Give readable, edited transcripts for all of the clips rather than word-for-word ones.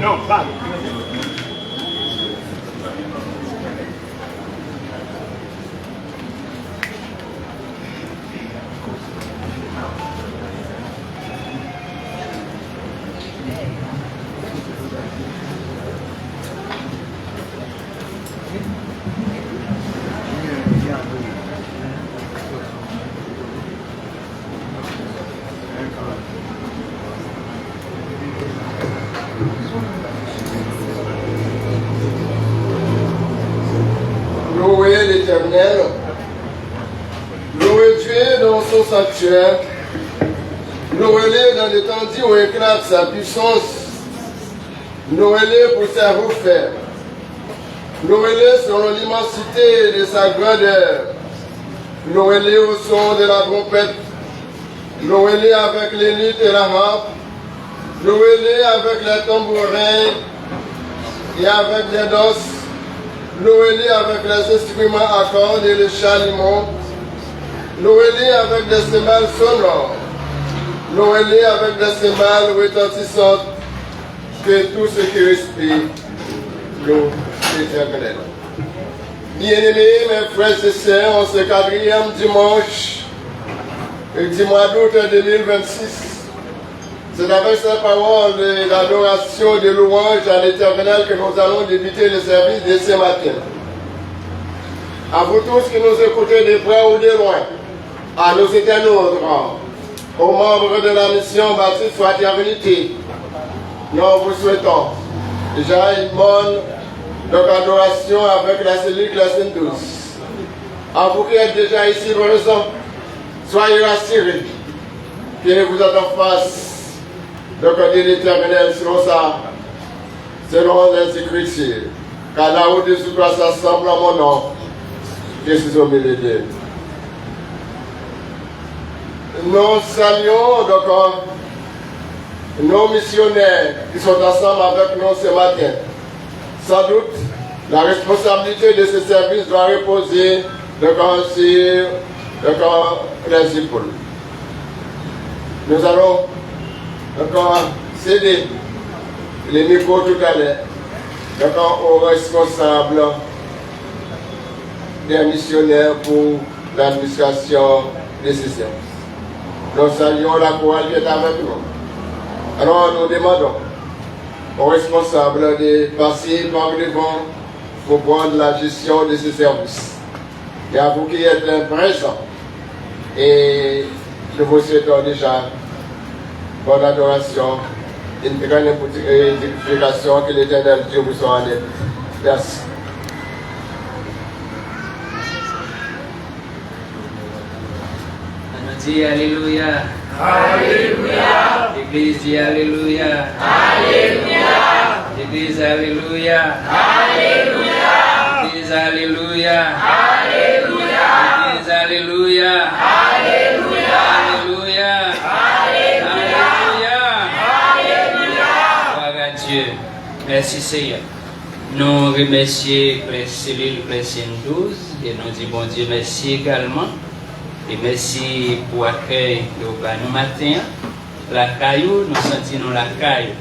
Non, pas. Louez l'Éternel, louez Dieu dans son sanctuaire, louez-le dans les temps où éclate sa puissance, louez-le pour sa refaire, louez-le selon l'immensité de sa grandeur, louez-le au son de la trompette, louez-le avec les luttes et la harpe, louez-le avec les tambourins et avec les danses, louez-le avec les instruments à cordes et les chalumeaux, louez-le avec des cymbales sonores, louez-le avec des cymbales retentissantes, que tout ce qui respire loue l'Éternel. Bien-aimés, mes frères et sœurs, en ce 4e dimanche du mois d'août 2026, c'est avec cette parole d'adoration, de louange à l'Éternel que nous allons débuter le service de ce matin. À vous tous qui nous écoutez de près ou de loin, à nos internautes, aux membres de la mission Baptiste Fraternité, nous vous souhaitons déjà une bonne adoration avec la cellule classe 12. À vous qui êtes déjà ici présents, soyez rassurés que vous êtes en face de l'Éternel selon les Écritures. Car là où dessus toi s'assemble à mon nom, je suis au milieu d'eux. Nous saluons donc nos missionnaires qui sont ensemble avec nous ce matin. Sans doute, la responsabilité de ce service doit reposer sur les épaules. Nous allons céder les micros tout à l'heure aux responsables des missionnaires pour l'administration de ces services. Nous saluons la chorale qui est avec nous. Alors nous demandons aux responsables de passer par devant pour prendre la gestion de ces services. Et à vous qui êtes présents, et nous vous souhaitons déjà bonne adoration, une grande édification, que l'Éternel Dieu vous soit en aide. Merci. On dit Alléluia. Alléluia. Église dit Alléluia. Alléluia. Église Alléluia. Alléluia. Église Alléluia. Alléluia. Église Alléluia. Alléluia. Alléluia. Gloire à Dieu. Merci Seigneur. Nous remercions les cellules Clécine 12 et nous disons bon Dieu merci également. Et merci pour l'accueil que vous avez nous matin. La caillou, nous sentons la caillou.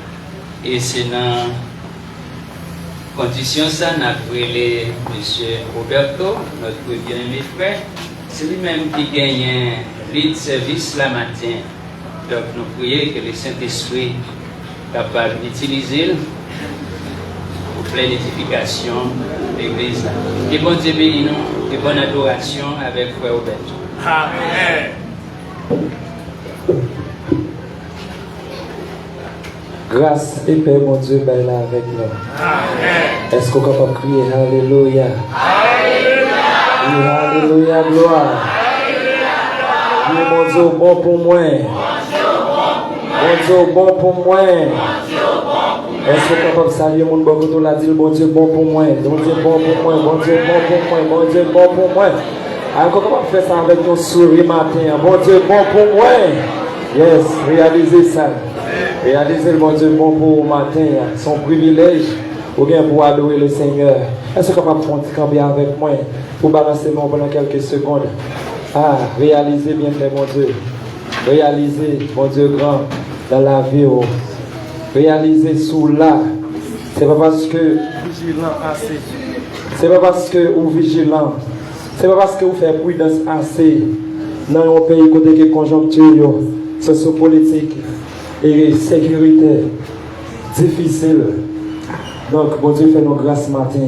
Et c'est dans condition ça, nous avons appelé M. Roberto, notre bien-aimé frère. C'est lui-même qui gagne lead service la matin. Donc nous prions que le Saint-Esprit soit capable d'utiliser pour pleine édification de l'Église. Et bon Dieu bénis nous, et bonne adoration avec frère Roberto. Amen. Grâce et paix, mon Dieu, ben là avec nous. Amen. Est-ce qu'on peut crier Alléluia? Alléluia. Alléluia, gloire. Alléluia, mon Dieu, bon pour moi. Mon Dieu, bon pour moi. Est-ce qu'on peut saluer mon bon côté la dit bon Dieu, bon pour moi. Bon Dieu, bon pour moi. Bon Dieu, bon pour moi. Bon Dieu, bon pour moi. Alors, comment faire ça avec nos souris matin? Bon Dieu, bon pour moi. Yes, réalisez ça. Réalisez le bon Dieu bon pour le matin. Son privilège ou bien pour adorer le Seigneur. Est-ce qu'on va prendre cambier avec moi pour balancer mon pendant quelques secondes? Ah, réalisez bien fait, mon Dieu. réaliser, mon Dieu grand, dans la vie, réaliser sous là. C'est pas parce que vigilant assez. C'est pas parce que vous vigilant. C'est pas parce que vous faites prudence assez. Dans un pays côté qui conjoncture, sociopolitique et sécurité difficile. Donc, bon Dieu fait nos grâces ce matin.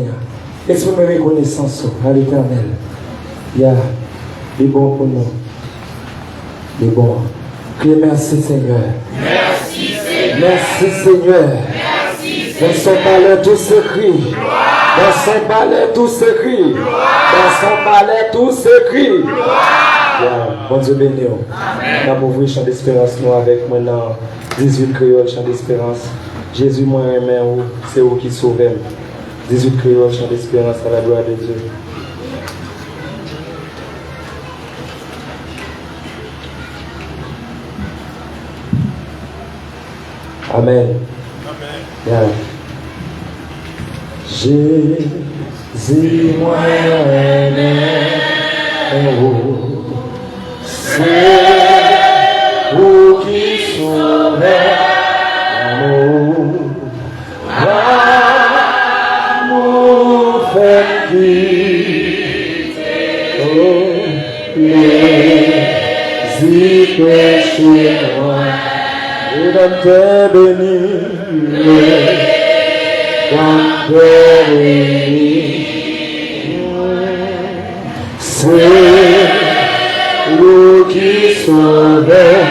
Exprimez reconnaissance à l'Éternel. Il est bon pour nous. Il est bon. Criez merci Seigneur. Merci Seigneur. Merci Seigneur. Merci Dans son palais tout s'écrit. Dans son palais tout s'écrit. Dans son palais tout s'écrit. Bon Dieu béni. Nous avons ouvert le chant d'espérance nous avec maintenant 18 créoles, chant d'espérance. Jésus, moi, c'est vous qui sauvez. 18 créoles, chant d'espérance à la gloire de Dieu. Amen. Amen. Jésus, moi, c'est vous qui sauvez. L'amour fait quitter les péchés et dans tes bénis, dans tes bénis, c'est vous qui sauvez.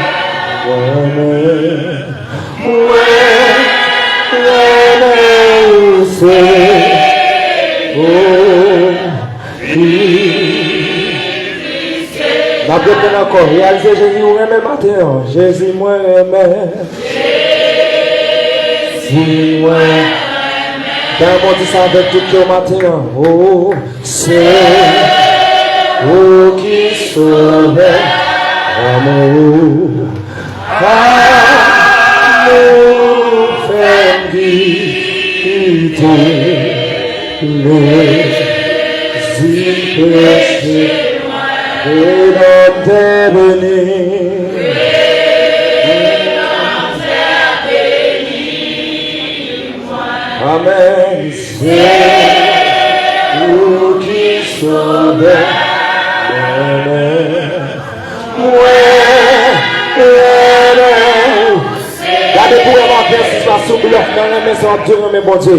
Encore, réalisez Jésus, vous aimez matin. Jésus, moi, aimé. Jésus, moi, dans mon dit ça avec tout le matin. Oh, c'est vous qui sauvez. Amour, amour, fait quitter les péchés. Et dans tes bénis, amen, c'est vous qui sauvez, amen, gardez pour avoir fait ce soit sous bloc dans la maison de Dieu, mais bon Dieu,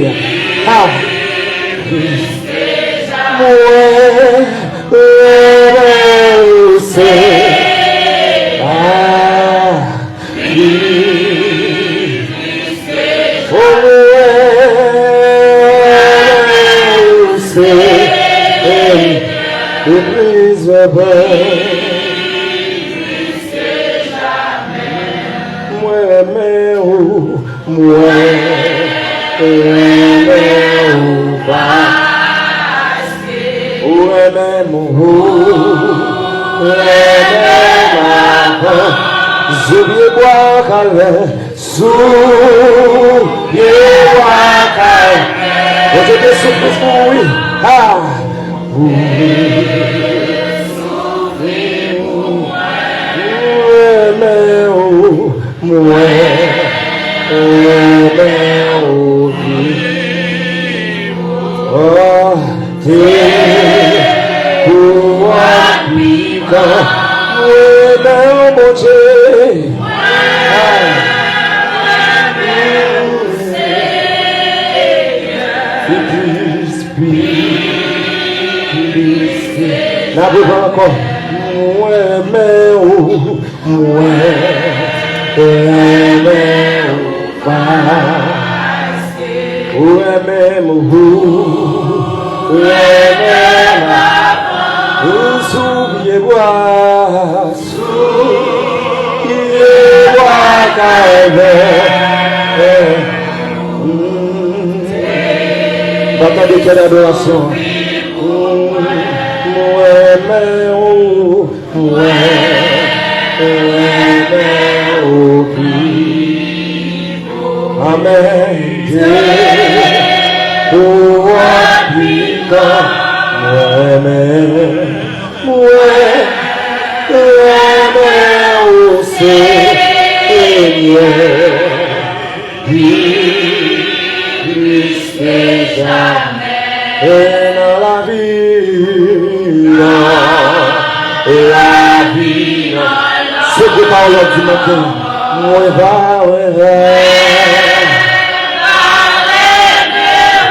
Attendez quelle adoration. Amen. Amen. Seigneur, plus que jamais, et dans la vie, c'est des paroles du matin, moi va,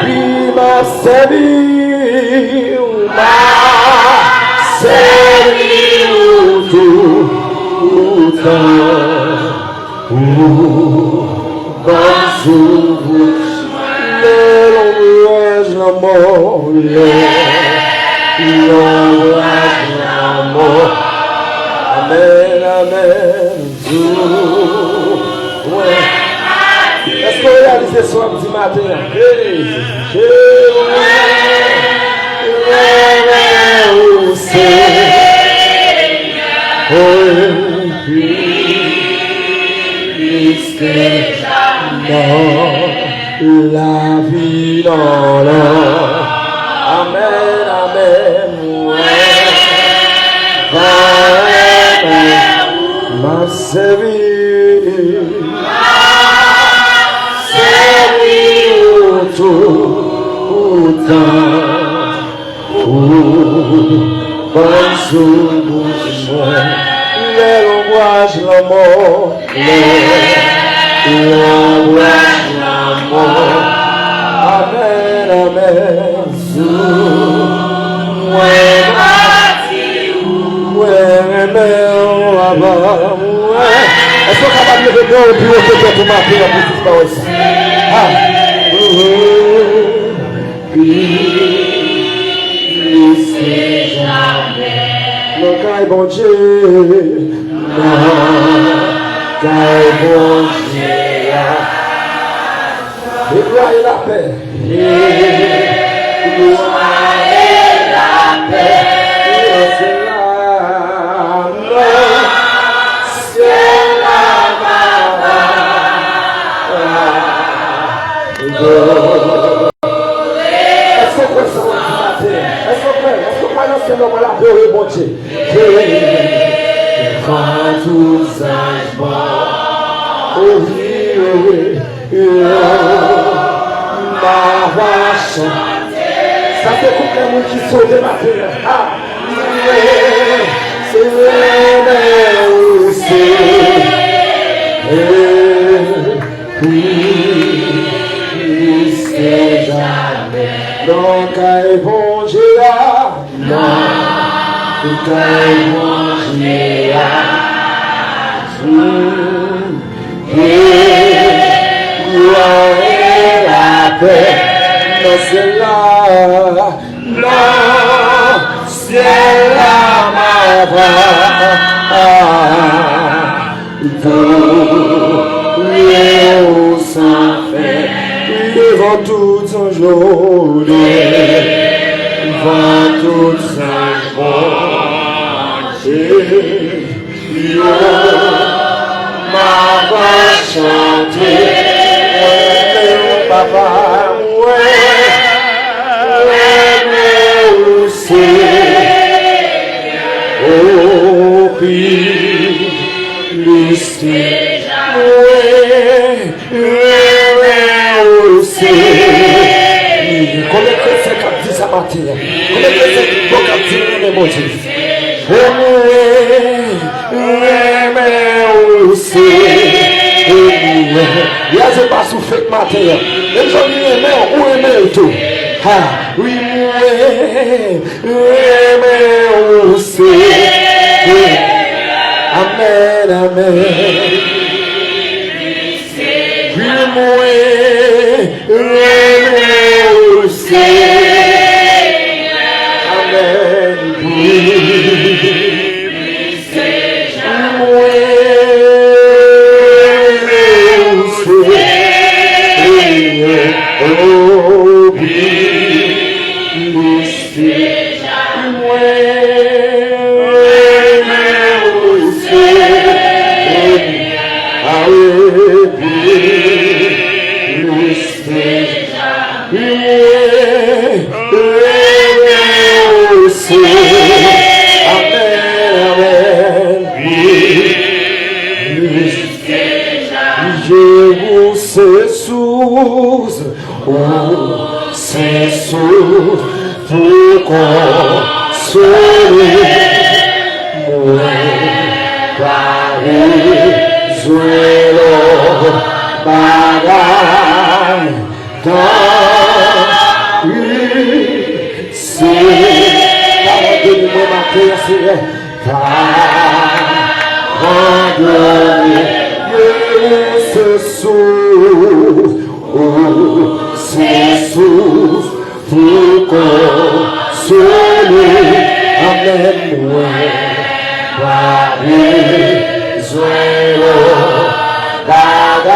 il m'a servi tout temps, comme sous l'ombrage la mort, l'ombrage la mort. Amen, amen, ouais. Est-ce que vous réalisez ce petit matin? Plus que la vie dans l'or. Amen, amen, ma servie tout temps, bonne souche, les l'ombrage, la mort, l'ombrage, la mort. Amen, amen, est-ce qu'on est capable de lever le plus haut que pour marquer la petite parole? Plus que jamais. Le caille bon Dieu. Le caille bon Dieu. Et gloire et la paix. Gloire et la paix. Est-ce qu'on peut savoir du matin? Est-ce qu'on peut lancer l'homme à la beurre, bon Dieu? Quand tout s'agit, oh oui, ma voix chante. Ça fait couper les gens qui sont des matins. C'est donc, évangile, non, tout évangile, gloire et la paix, non, c'est là, non, c'est là, ma voix, tout les sans fait. Devant tout un jour, devant tout un jour, ma voix chanter, papa, mais aussi, oh, plus combien de chrétiens qui disent ça matin? Combien de chrétiens qui disent les mots? Il y a ce pas souffert matin. Les gens qui aiment ou aiment tout. Oui, aussi. Amen, amen. source, oh, c'est source pour consoler moi, Paris, Zuelo, bagaille, dans une c'est pardonnez-moi ma terre, c'est pardonnez ce source, oh, c'est source pour consoler, amen, ouais, Paris, Zuelo, bagaille,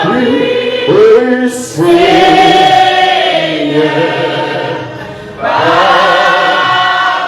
oui, Seigneur, pardonnez-moi,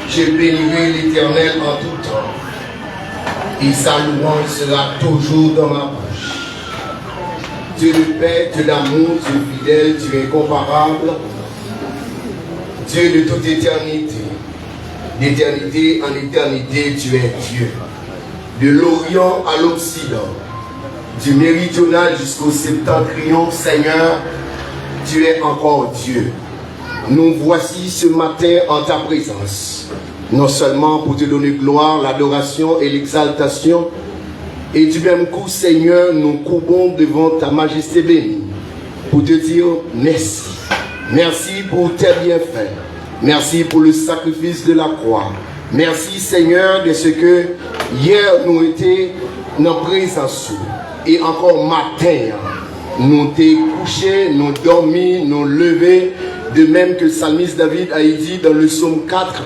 Je bénirai l'Éternel en tout temps, et sa louange sera toujours dans ma bouche. Dieu de paix, Dieu d'amour, Dieu fidèle, Dieu incomparable, Dieu de toute éternité, d'éternité en éternité, tu es Dieu. De l'Orient à l'Occident, du méridional jusqu'au septentrion, Seigneur, tu es encore Dieu. Nous voici ce matin en ta présence, non seulement pour te donner gloire, l'adoration et l'exaltation, et du même coup, Seigneur, nous courbons devant ta majesté bénie, pour te dire merci. Merci pour tes bienfaits. Merci pour le sacrifice de la croix. Merci, Seigneur, de ce que hier nous étions dans présence. Et encore matin, nous t'es couchés, nous dormis, nous levés, de même que le psalmiste David a dit dans le psaume 4,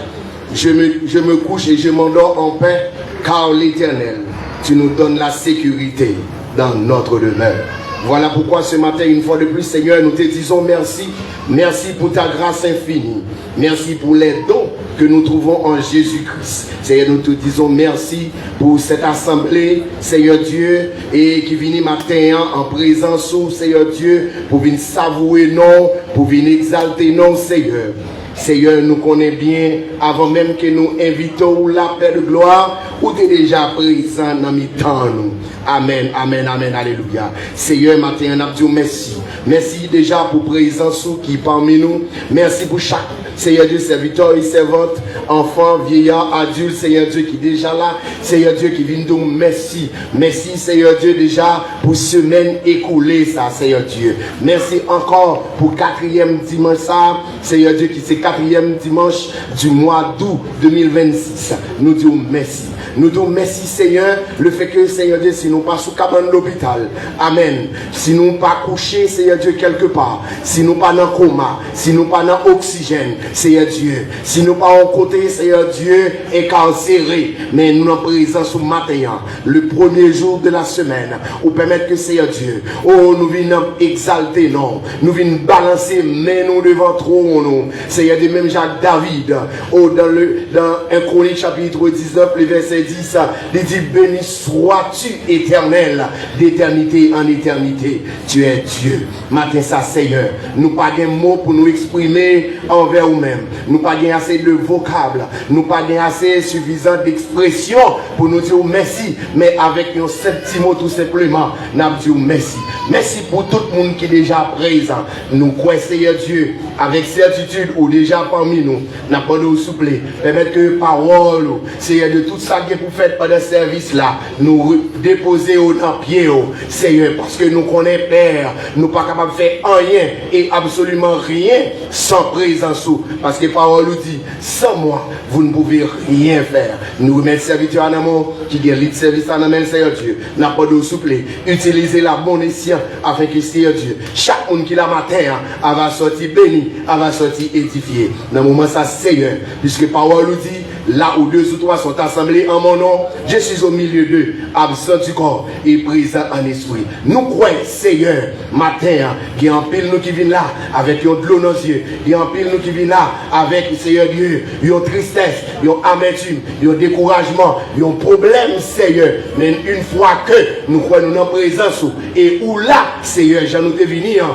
je me couche et je m'endors en paix, car l'Éternel, tu nous donnes la sécurité dans notre demeure. Voilà pourquoi ce matin, une fois de plus, Seigneur, nous te disons merci. Merci pour ta grâce infinie. Merci pour les dons que nous trouvons en Jésus-Christ. Seigneur, nous te disons merci pour cette assemblée, Seigneur Dieu, et qui vient matin en présence, Seigneur Dieu, pour venir savouer non, pour venir exalter non, Seigneur. Seigneur, nous connaissons bien, avant même que nous invitons la paix de gloire, où tu es déjà présent dans mes temps, nous. Amen, amen, amen, alléluia. Seigneur, matin, on a dit merci. Merci déjà pour présence qui est parmi nous. Merci pour chaque Seigneur Dieu, serviteur et servante, enfant, vieillard, adulte, Seigneur Dieu qui est déjà là. Seigneur Dieu qui vient nous merci. Merci, Seigneur Dieu, déjà pour semaine écoulée, ça, Seigneur Dieu. Merci encore pour 4e dimanche, ça, Seigneur Dieu, qui c'est 4e dimanche du mois d'août 2026. Nous disons merci. Nous disons merci, Seigneur, le fait que, Seigneur Dieu, si nous pas sous cabane de l'hôpital, amen. Si nous pas couchés, Seigneur Dieu, quelque part, si nous pas dans coma, si nous pas dans oxygène, Seigneur Dieu, si nous pas en côté, Seigneur Dieu, incarcéré, mais nous en présence au matin, le premier jour de la semaine, ou permettre que, Seigneur Dieu, oh, nous venons exalter, non, nous venons balancer, mais nous devant trône, nous, Seigneur Dieu, même Jacques David, oh, dans 1 Chronique chapitre 19, le verset 10, il dit, béni sois-tu éternel, d'éternité en éternité, tu es Dieu. Matin ça, Seigneur, nous pas de mots pour nous exprimer envers nous-mêmes, nous pas assez de vocables, nous pas assez suffisant d'expression pour nous dire merci, mais avec un seul petit mot tout simplement, nous disons merci. Merci pour tout le monde qui est déjà présent. Nous croyons, Seigneur Dieu, avec certitude ou déjà parmi nous, n'a pas de souple, permettre que parole, Seigneur, de tout ça qui est pour faire pendant le service là, nous déposer au pied, Seigneur, parce que nous connaissons Père, nous pas capables de faire rien et absolument rien sans présence, parce que parole nous dit, sans moi, vous ne pouvez rien faire. Nous remettons serviteur en amont qui guérit le service en amont, Seigneur Dieu, n'a pas de souple, utilisez la bonne escient afin que, Seigneur Dieu, chaque monde qui la matin, elle va sortir béni, elle va sortir édifié. Dans le moment ça, Seigneur, puisque parole nous dit, là où 2 ou 3 sont assemblés en mon nom, je suis au milieu d'eux, absent du corps et présent en esprit. Nous croyons, Seigneur, matin, qu'il y a un pile nous qui vient là, avec de l'eau dans les yeux, il y a un pile nous qui vient là, avec, Seigneur Dieu, une tristesse, une amertume, un découragement, un problème, Seigneur. Mais une fois que nous croyons dans la présence, et où là, Seigneur, j'en ai venir,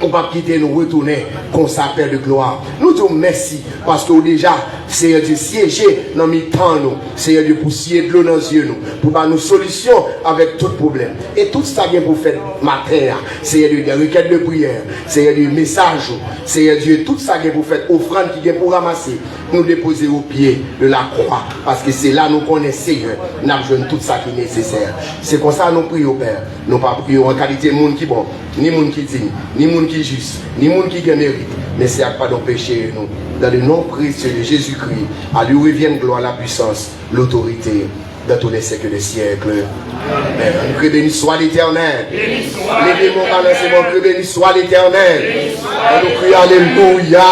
on va quitter nous retourner qu'on s'appelle de gloire. Nous disons merci parce que déjà, Seigneur Dieu, siéger dans mes temps, nous, Seigneur Dieu, pour scier de l'eau dans les yeux, nous, pour avoir nos solutions avec tout problème. Et tout ça vient pour faire matin, Seigneur Dieu, des requêtes de prière, Seigneur Dieu, messages, Seigneur Dieu, tout ça vient pour faire offrande qui vient pour ramasser, nous déposer au pied de la croix. Parce que c'est là nous connaissons, Seigneur, nous avons besoin de tout ça qui est nécessaire. C'est comme ça nous prions, Père. Nous pas prions en qualité de monde qui bon, ni monde qui digne, ni monde qui juste, ni monde qui mérite, mais c'est à pas d'empêcher nous. Dans le nom précieux de Jésus-Christ, à lui revienne gloire, la puissance, l'autorité, dans tous les siècles des siècles. Amen. Que béni soit l'Éternel. Les démons balancez-moi, que béni soit l'Éternel. Et nous crions Alléluia.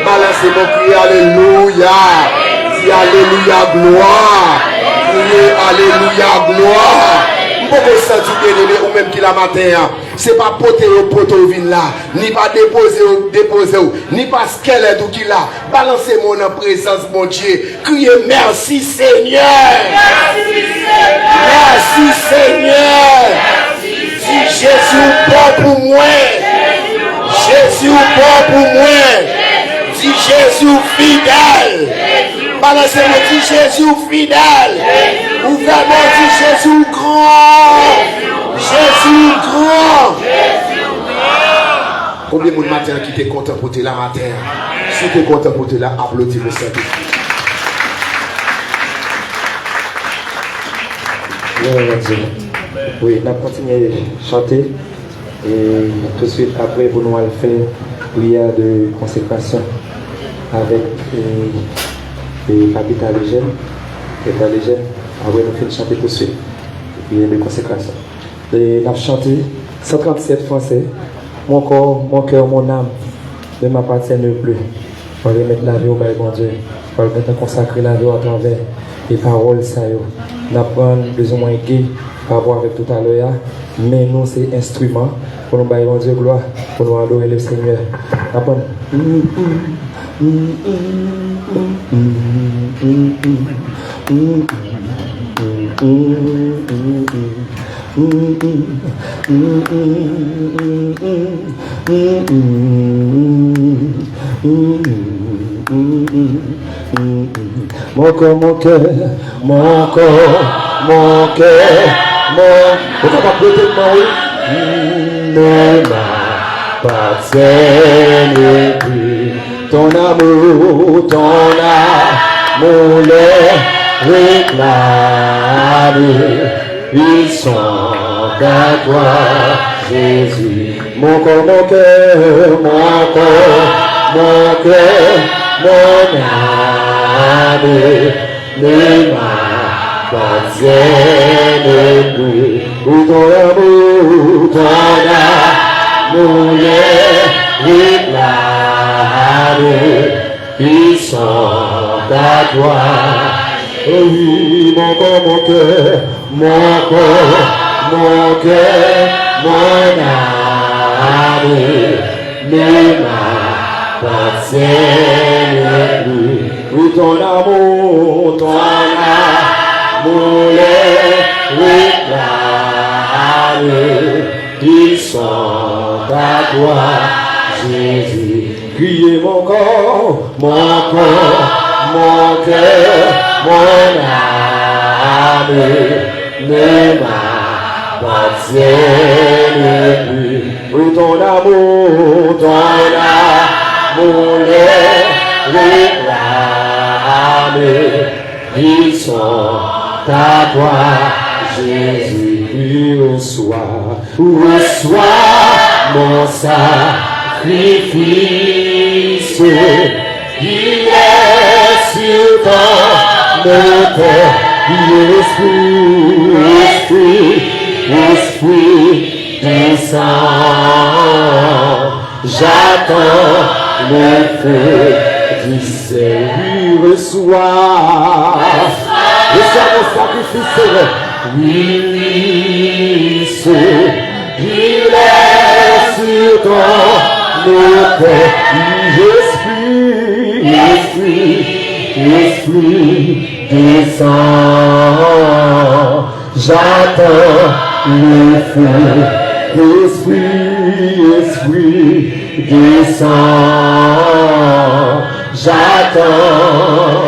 Balancez-moi, criez Alléluia. Dis Alléluia, gloire. Criez Alléluia, gloire. Vous pouvez sentir bien-aimé ou même qui la matin. C'est pas poter au poteau vin là, ni pas déposer, ni pas squelette ou qui là. Balancez-moi en présence, mon Dieu. Criez merci Seigneur. Merci Seigneur. Merci Seigneur. Si Jésus bon pour moi. Jésus bon pour moi. Si Jésus fidèle. Balancez-moi, dit Jésus fidèle. Ouvrez-moi, dit Jésus grand. Jésus grand. Combien de matin qui t'es content pour te la matin? Si tu es content pour te la, applaudis le Saint-Esprit. Oui, on a continué à chanter. Et tout de suite après, pour nous allons faire prière de consécration avec les capitales des jeunes. Après, nous finissons chanter tout de suite. Prière de consécration. Et on a chanté 137 français. Mon corps, mon cœur, mon âme ne m'appartiennent plus. On va remettre la vie au Père, mon Dieu. On va remettre consacrer la vie à travers les paroles. On apprend plus ou moins gay par rapport avec tout à l'heure. Mais nous, c'est instrument pour nous bailler, mon Dieu, gloire, pour nous adorer le Seigneur. Apprendre. Mon cœur, mon cœur, mon corps, mon cœur, Pourquoi pas prêter de oui? Ne m'appartienne plus. Ton amour les réclame. Ils sont à toi, Jésus. Mon corps, mon cœur, mon corps, mon cœur, mon âme, ne m'appartienne plus. Où ton amour les réclame. Ils sont à toi. Oui, mon corps, mon cœur, mon corps, mon cœur, mon âme, ne m'appartiennent plus. Oui, ton amour les réclame. Ils sont à toi, Jésus. Criez mon corps, mon cœur, mon âme, ne m'appartiennent plus. Oui, ton amour les réclame. Ils sont à toi, Jésus. Reçois mon sacrifice. Il est sur ton autel. Esprit descend. J'attends le feu du Seigneur. Reçois mon sacrifice. Il est sur ton autel. Esprit descend. J'attends le feu. Esprit descend. J'attends.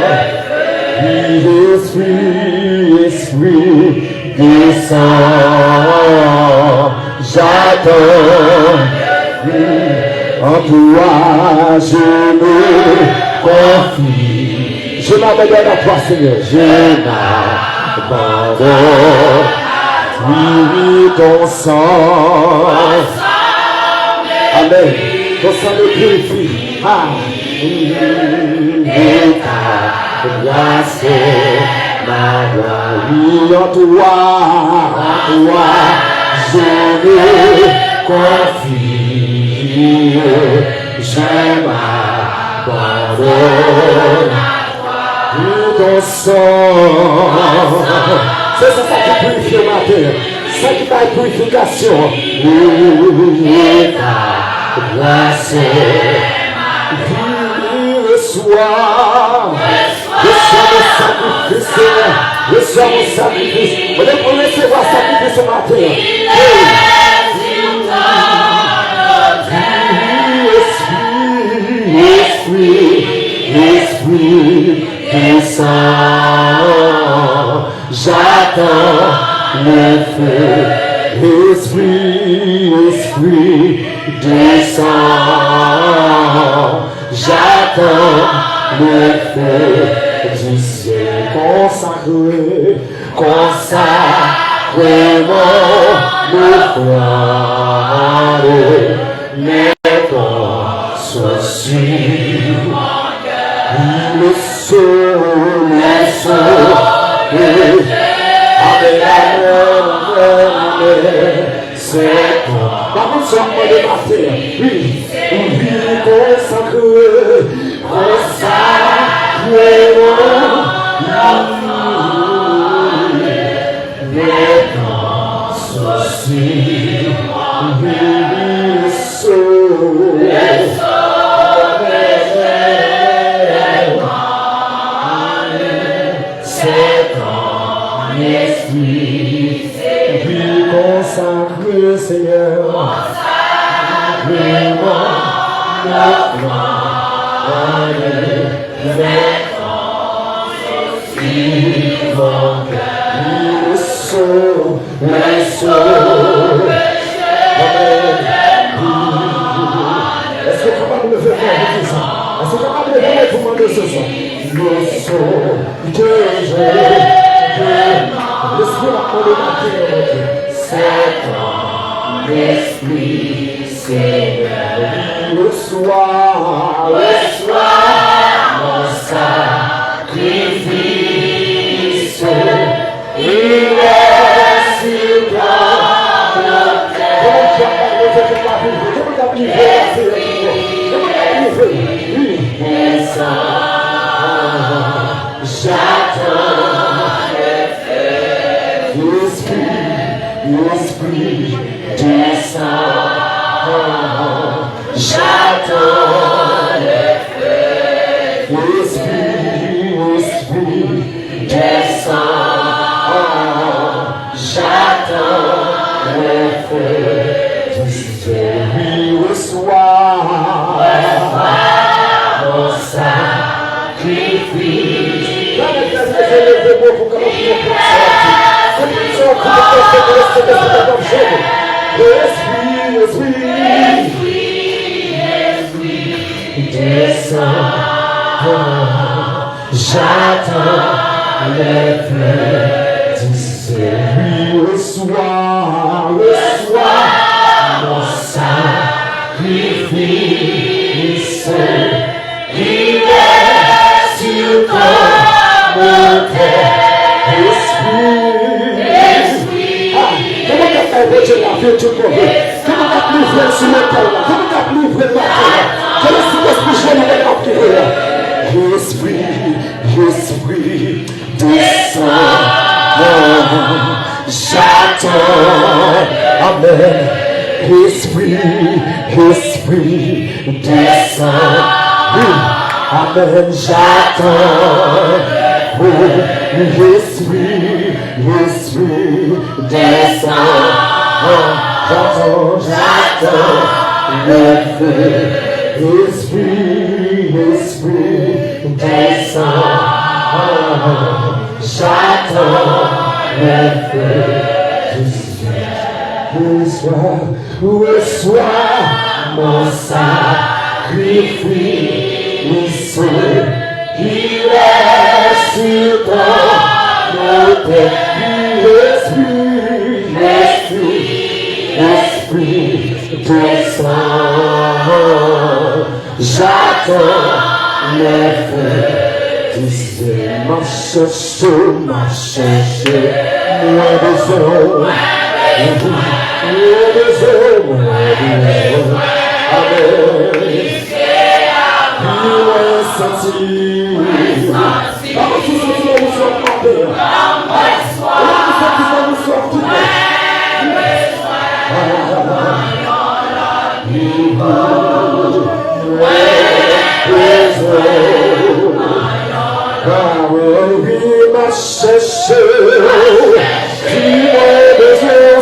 Esprit descend. J'attends. En toi je me confie. Je m'abandonne à toi, Seigneur. Je m'abandonne. Oui, ton sang. Amen. Ton sang me purifie. Et ta grâce, ma gloire. Oui, en toi, je me confie. Je m'abandonne. Ton sang, c'est ça qui purifie ma terre, ça qui fait purification. Et ta grâce, reçois mon sacrifice, reçois mon sacrifice. On est pour recevoir sacrifice ce matin. Esprit descend. J'attends le feu. Esprit descend. J'attends le feu du ciel. Consacrez-moi le frère. Mais ton souci, le c'est ton. Par contre, sur moi de ma terre, oui, c'est ton esprit, Est-ce que capable de le faire pour ça? Est-ce que capable de le faire pour demander ce soir? Le son que j'ai l'esprit va prendre ma terre. C'est ton esprit, Seigneur. Le soir, mon sacrifice, il est sur j'attends le feu. L'esprit descend. J'attends le feu. L'esprit descend. J'attends le feu. Reçois mon sacrifice. J'attends le feu du Seigneur. Reçois mon sacrifice. Il est sur ton autel. Esprit. Comment t'as fait la vie du pauvre? Comment t'as livré sur le terre? Comment t'as livré la terre? Quel est cet esprit jeune avec la prière? Esprit, descend. J'attends. Amen. Esprit, descend. Amen. J'attends. Esprit, descend. J'attends le feu. Esprit, descend. J'attends le feu. Reçois mon sacrifice. Il est sur ton autel. Esprit descend. J'attends le feu. M'a cherché, moi besoin.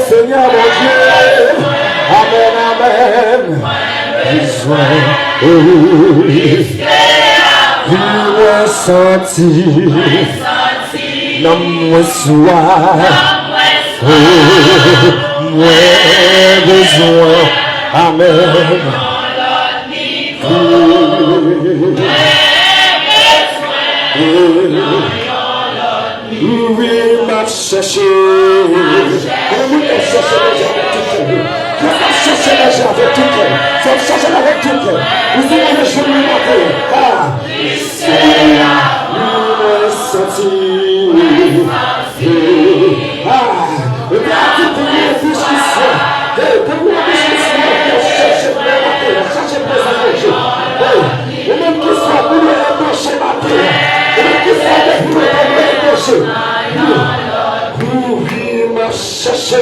Seigneur mon Dieu, amen, amen. Moi senti, non moi soir, moi besoin, amen. Oui, m'a cherché. Comment m'a cherché les gens avec tout cœur? Faut chercher avec tout cœur. Vous avez le jour du matin. Ah, c'est là. Nous senti. Ah, et bien tout pour les fils qui sont. Pour les fils qui sont, cherchez le matin, cherchez le jour. Et même qui soit pour le marché matin. Et même qui soit pour le marché. Oui, m'a cherché.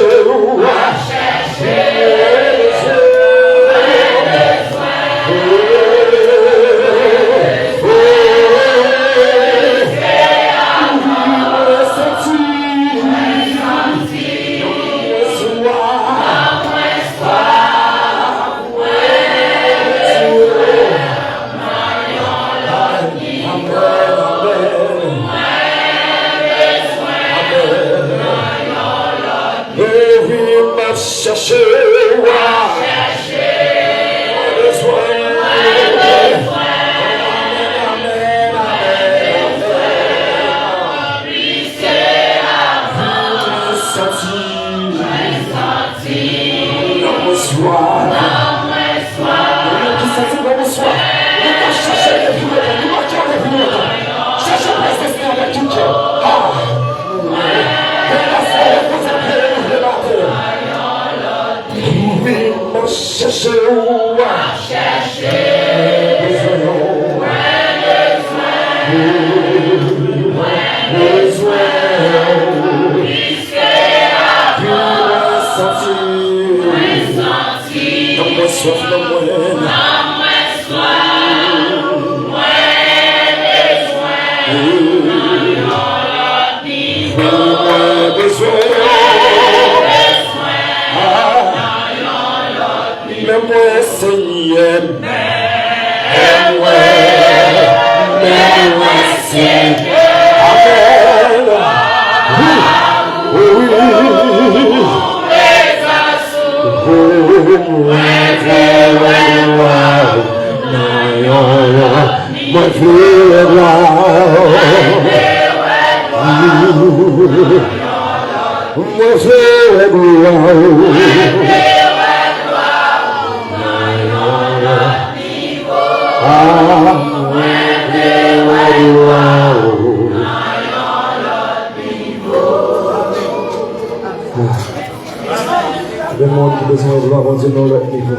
Le monde qui a besoin de gloire, on dit non, l'autre niveau.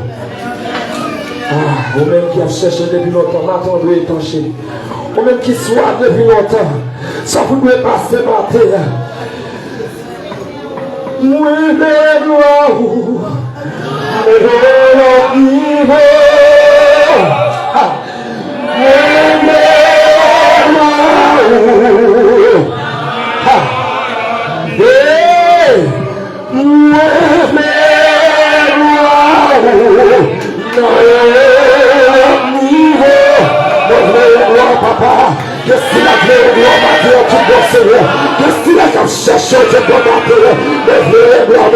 Vous-même qui a cherché depuis longtemps, maintenant doit étancher. Vous-même qui soit depuis longtemps, ça vous doit passer matin. Moi, les gloires, l'autre niveau. Papa, que si la gloire m'a dit, tu dois Seigneur, que si la comme cherche, tu dois m'appeler, mais gloire,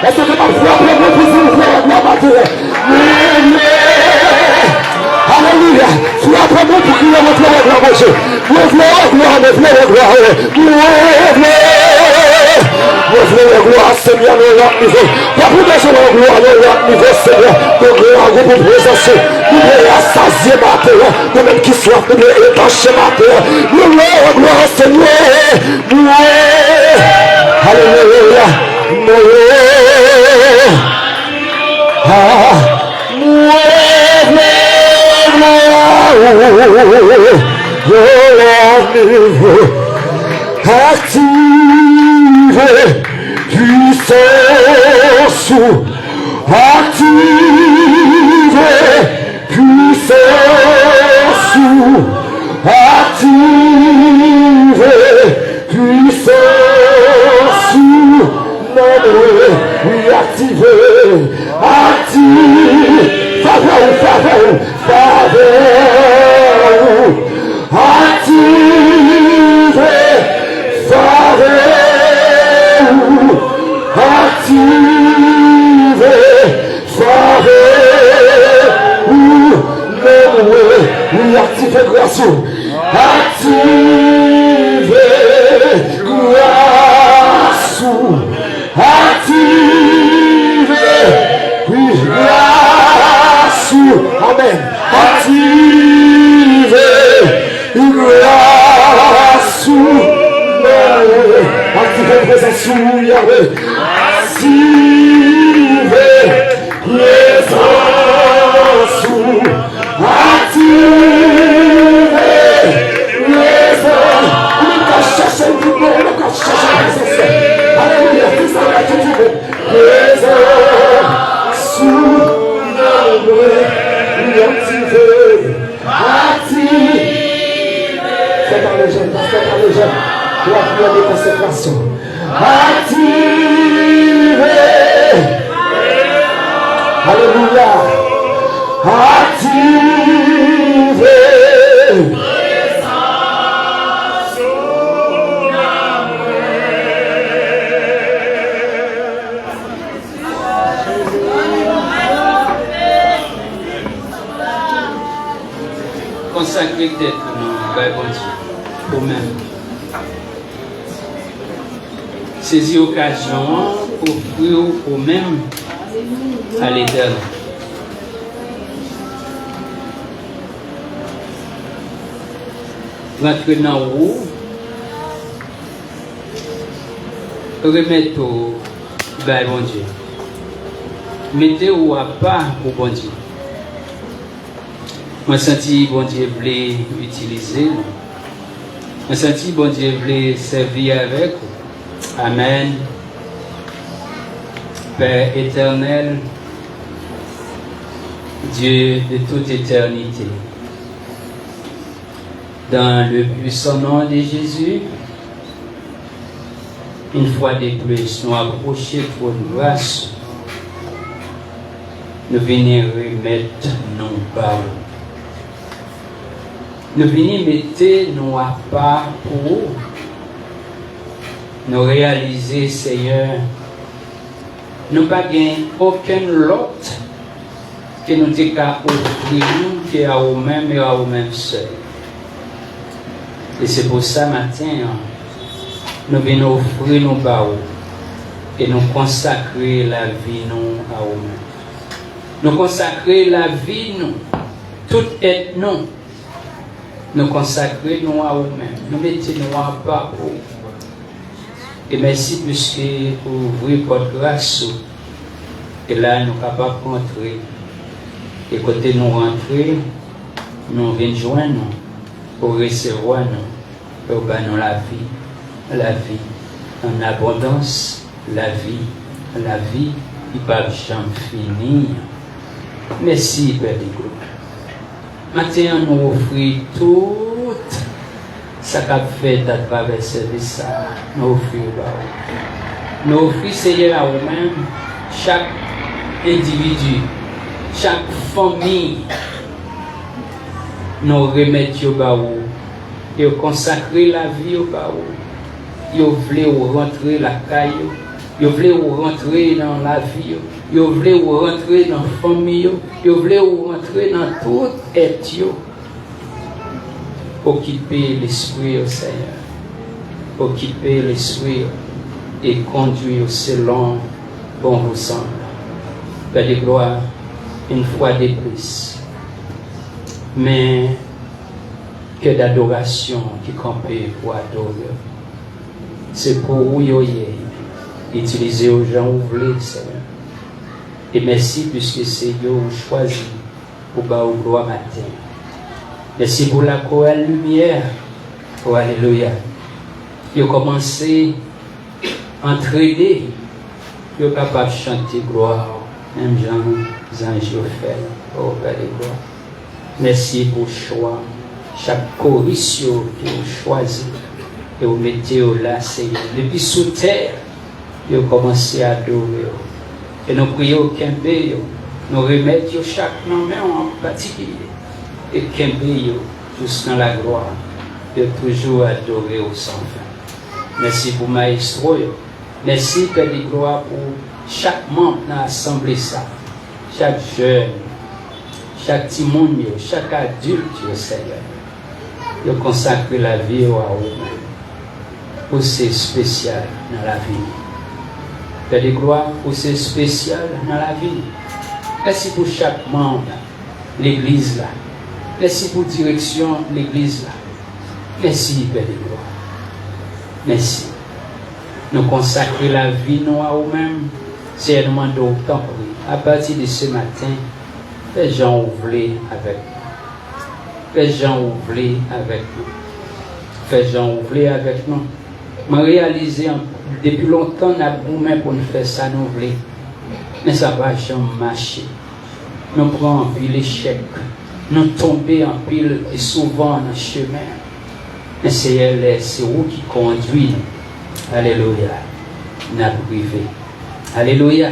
est-ce que tu m'as frappé, mon fils, vous faites la gloire, m'a dit, alléluia, frappez-moi pour qu'il y ait votre gloire, mon Dieu, mon frère, gloire, Seigneur, nous l'autre niveau. Pas pour besoin de gloire, nous l'autre niveau, Seigneur. De gloire, vous pour présenter. Nous voulons assasier ma terre. Nous-mêmes qui soient, nous voulons étancher ma terre. Nous voulons gloire, Seigneur. Alléluia. Active puissance, active puissance, active puissance, oui, active, active, faveur, active, active grâce, active grâce, active grâce, amen, active grâce, active présence, Yahweh, active présence, active présence, on va chercher du monde, on va chercher présence, alléluia, tout ça va tout trouver, présence, active, faites par les jeunes, la prière de consécration, active, alléluia, active, consacrer tête pour nous, bon Dieu, pour même. Saisir l'occasion pour offrir au même à l'Éternel. Rentrer dans vous, remettre au bon Dieu. Mettez-vous à part pour bon Dieu. Moi, senti bon Dieu voulait utiliser. Moi, senti bon Dieu voulait servir avec vous. Amen. Père éternel, Dieu de toute éternité, dans le puissant nom de Jésus, une fois de plus, nous approcher pour une grâce. Nous venons remettre nos bas. Nous venons mettre nos à part pour nous réaliser, Seigneur, nous n'avons pas aucun lot que nous avons offrir que à nous-mêmes et à nous-mêmes seuls. Et c'est pour ça, matin, nous venons offrir nos baos et nous consacrer la vie nous à nous-mêmes. Nous consacrer la vie nous, toute être nous. Nous consacrer nous à nous-mêmes. Nous mettons nous à part pour. Et merci puisque vous ouvrez votre grâce. Et là, nous sommes capables de rentrer. Et côté nous rentrer, nous venons joindre pour recevoir nous, pour nous la vie en abondance, la vie qui ne peut jamais finir. Merci, Père de gloire. Maintenant, nous offrons tout ça qu'a fait à travers ce service. Nous offrons, Seigneur, à vous-même, chaque individu, chaque famille, nous remettons au baou, et consacrer la vie au baou. Vous voulez rentrer la caille, vous voulez rentrer dans la vie, vous voulez rentrer dans la famille, vous voulez rentrer dans tout être. Occuper l'esprit au Seigneur, occuper l'esprit et conduire selon bon vous semble. Père de gloire, une fois de plus, mais que d'adoration qui campait pour adorer. C'est pour vous utiliser aux gens ouvrés, Seigneur. Et merci puisque c'est vous choisi pour vous gloire matin. Merci pour la chorale lumière. Oh, alléluia. Vous avez commencé à entraîner. Vous êtes capable de chanter gloire. Même Jean fait. Oh, Père de gloire. Merci pour le choix. Chaque chorus que vous choisissez. Et vous mettez là, Seigneur. Depuis sous terre, vous avez commencé à adorer. Et nous prions qu'un pays. Nous remettons chaque nom en particulier. Et qu'aimer tous dans la gloire, de toujours adorer au sans fin. Merci pour Maestro. Merci, Père de gloire, pour chaque membre dans l'assemblée, chaque jeune, chaque petit monde, chaque adulte, Seigneur. De consacrer la vie à vous-même. Pour c'est spécial dans la vie. Père de gloire, pour c'est spécial dans la vie. Merci pour chaque membre, l'église là. Merci pour la direction de l'église là. Merci, Père de gloire. Merci. Nous consacrer la vie nous à nous-mêmes. C'est un moment d'autant. À partir de ce matin, les gens ouvrés avec nous. Les gens ouvrés avec nous. Les gens ouvrés avec nous. Je réalisé depuis longtemps, nous avons pour nous faire ça, nous voulons. Mais ça ne va jamais marcher. Nous prenons un peu l'échec. Nous tombons en pile et souvent dans le chemin. Mais c'est vous qui conduit. Alléluia. Nous privé. Alléluia.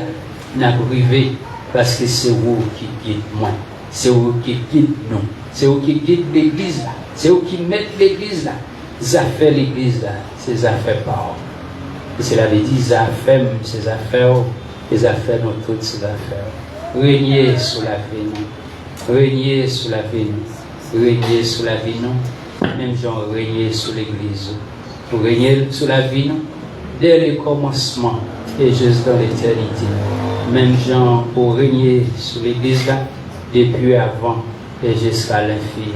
Nous privé parce que c'est vous qui guide moi. C'est vous qui guide nous. C'est vous qui guide l'église là. C'est vous qui mettez l'église là. Les affaires l'église là. C'est les affaires par. Et cela veut dire les affaires, ces affaires, les affaires dans toutes ces affaires. Régnez sur la vie nous. Régner sur la vie, régner sur la vie, non. Même genre régner sur l'église. Pour régner sur la vie, non. Dès le commencement et juste dans l'éternité. Même genre pour régner sur l'église là, depuis avant et jusqu'à l'infini.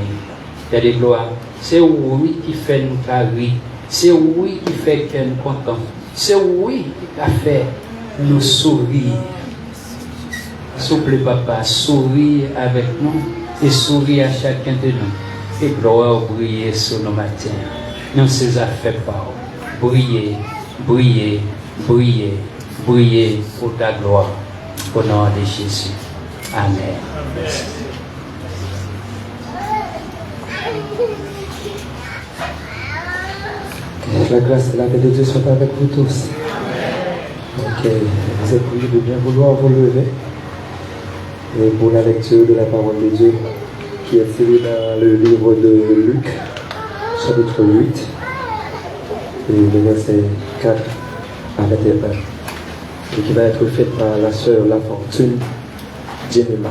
Il y a des gloires. C'est oui qui fait nous rire. C'est oui qui fait que nous contents. C'est oui qui a fait nous sourire. Souple papa, souris avec nous et souris à chacun de nous. Et gloire briller sur nos matins. Nous ces affaires par briller, briller, briller, briller pour ta gloire. Au nom de Jésus. Amen. La grâce et la paix de Dieu soient avec vous tous. Donc, vous êtes priés de bien vouloir vous lever. Et pour la lecture de la parole de Dieu, qui est tirée dans le livre de Luc, chapitre 8, et le verset 4 à 21, et qui va être faite par la sœur La Fortune Jemima.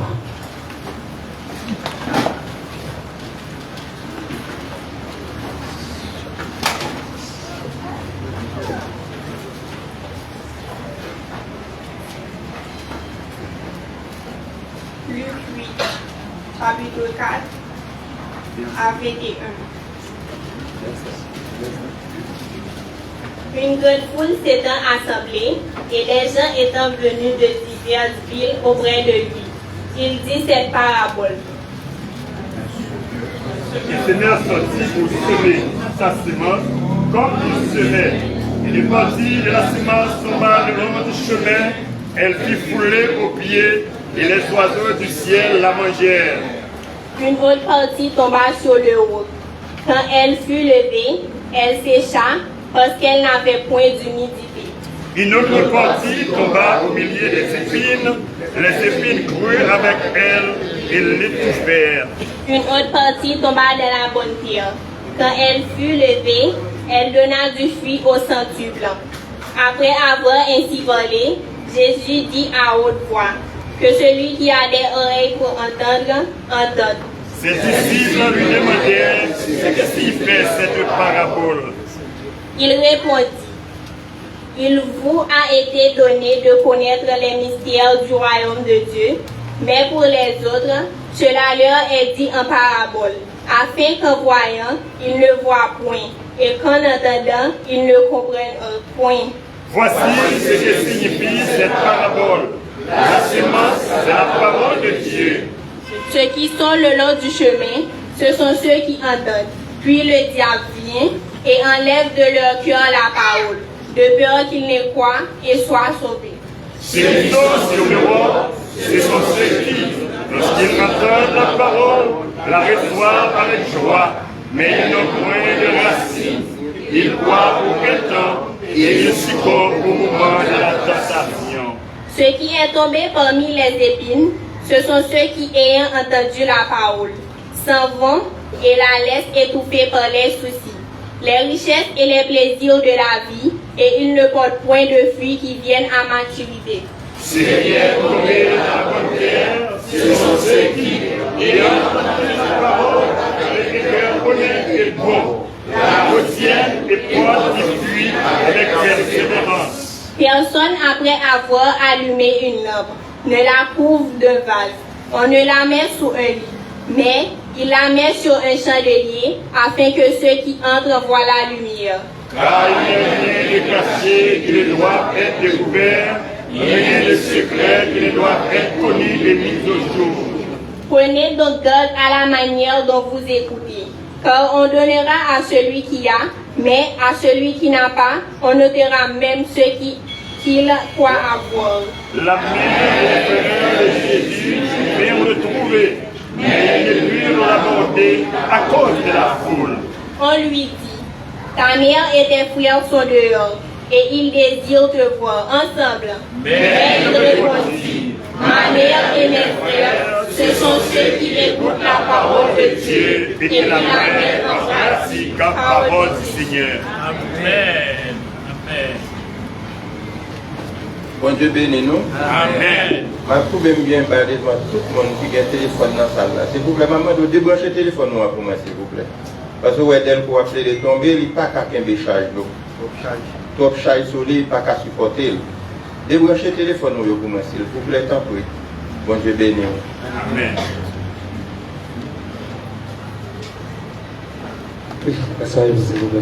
Luc 8, chapitre 4 à 21. Une grande foule s'étant assemblée et les gens étant venus de diverses villes auprès de lui, il dit cette parabole. Le Seigneur sortit pour semer sa semence comme il semait. Il est parti de la semence tomba le long du chemin, elle fut foulée aux pieds et les oiseaux du ciel la mangèrent. Une autre partie tomba sur le roc. Quand elle fut levée, elle sécha parce qu'elle n'avait point d'humidité. Une autre partie tomba au milieu des épines, les épines crurent avec elle et l'étouffèrent. Une autre partie tomba dans la bonne terre. Quand elle fut levée, elle donna du fruit au centuple. Après avoir ainsi parlé, Jésus dit à haute voix, que celui qui a des oreilles pour entendre, entende. Ses disciples lui demandèrent ce que signifie cette parabole. Il répondit, il vous a été donné de connaître les mystères du royaume de Dieu, mais pour les autres, cela leur est dit en parabole, afin qu'en voyant, ils ne voient point, et qu'en entendant, ils ne comprennent point. Voici ce que signifie cette parabole. La semence, c'est la parole de Dieu. Ceux qui sont le long du chemin, ce sont ceux qui entendent. Puis le diable vient et enlève de leur cœur la parole, de peur qu'ils ne croient et soient sauvés. Ceux qui sont sur le roi, ce sont ceux qui, lorsqu'ils entendent la parole, la reçoivent avec joie, mais ils n'ont point de racine. Ils croient pour quel temps et ils succombent au moment de la tentation. Ce qui est tombé parmi les épines, ce sont ceux qui, ayant entendu la parole, s'en vont et la laissent étouffer par les soucis, les richesses et les plaisirs de la vie, et ils ne portent point de fruits qui viennent à maturité. Ce qui est tombé dans la bonne terre, ce sont ceux qui, ayant entendu la parole, avec des cœurs honnêtes et bons, la retiennent et portent du fruit avec persévérance. Personne, après avoir allumé une lampe, ne la couvre d'un vase. On ne la met sous un lit, mais il la met sur un chandelier afin que ceux qui entrent voient la lumière. Car il n'y a rien de caché qui ne doit être découvert, rien de secret qui ne doit être connu et mis au jour. Prenez donc garde à la manière dont vous écoutez, car on donnera à celui qui a, mais à celui qui n'a pas, on ôtera même ce qu'il croit avoir. La mère des frères de Jésus vient le trouver, mais ils ne purent l'aborder à cause de la foule. On lui dit, ta mère et tes frères sont dehors, et ils désirent te voir ensemble. Mais il répondit, ma mère et mes frères, ce sont ceux qui écoutent la parole de Dieu et qui la mettent en pratique la parole du Seigneur. Amen. Amen. Bon Dieu bénisse nous. Amen. Je trouve bien parler devant tout le monde qui a un téléphone dans la salle. S'il vous plaît, maman, de débrancher le téléphone pour moi, s'il vous plaît. Parce que ouais, dès pour appeler les tomber, il n'y a pas qu'à charge. Trop charge sur lui, il n'y a pas qu'à supporter. Débranchez le téléphone pour moi, s'il vous plaît, tant pis. Bon Dieu bénisse nous. Amen. Oui, asseyez-vous, s'il vous plaît.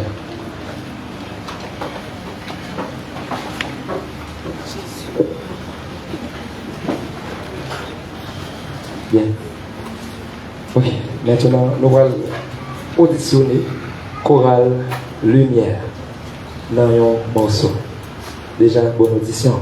Bien. Oui, maintenant, nous allons auditionner chorale Lumière dans un morceau. Déjà, bonne audition.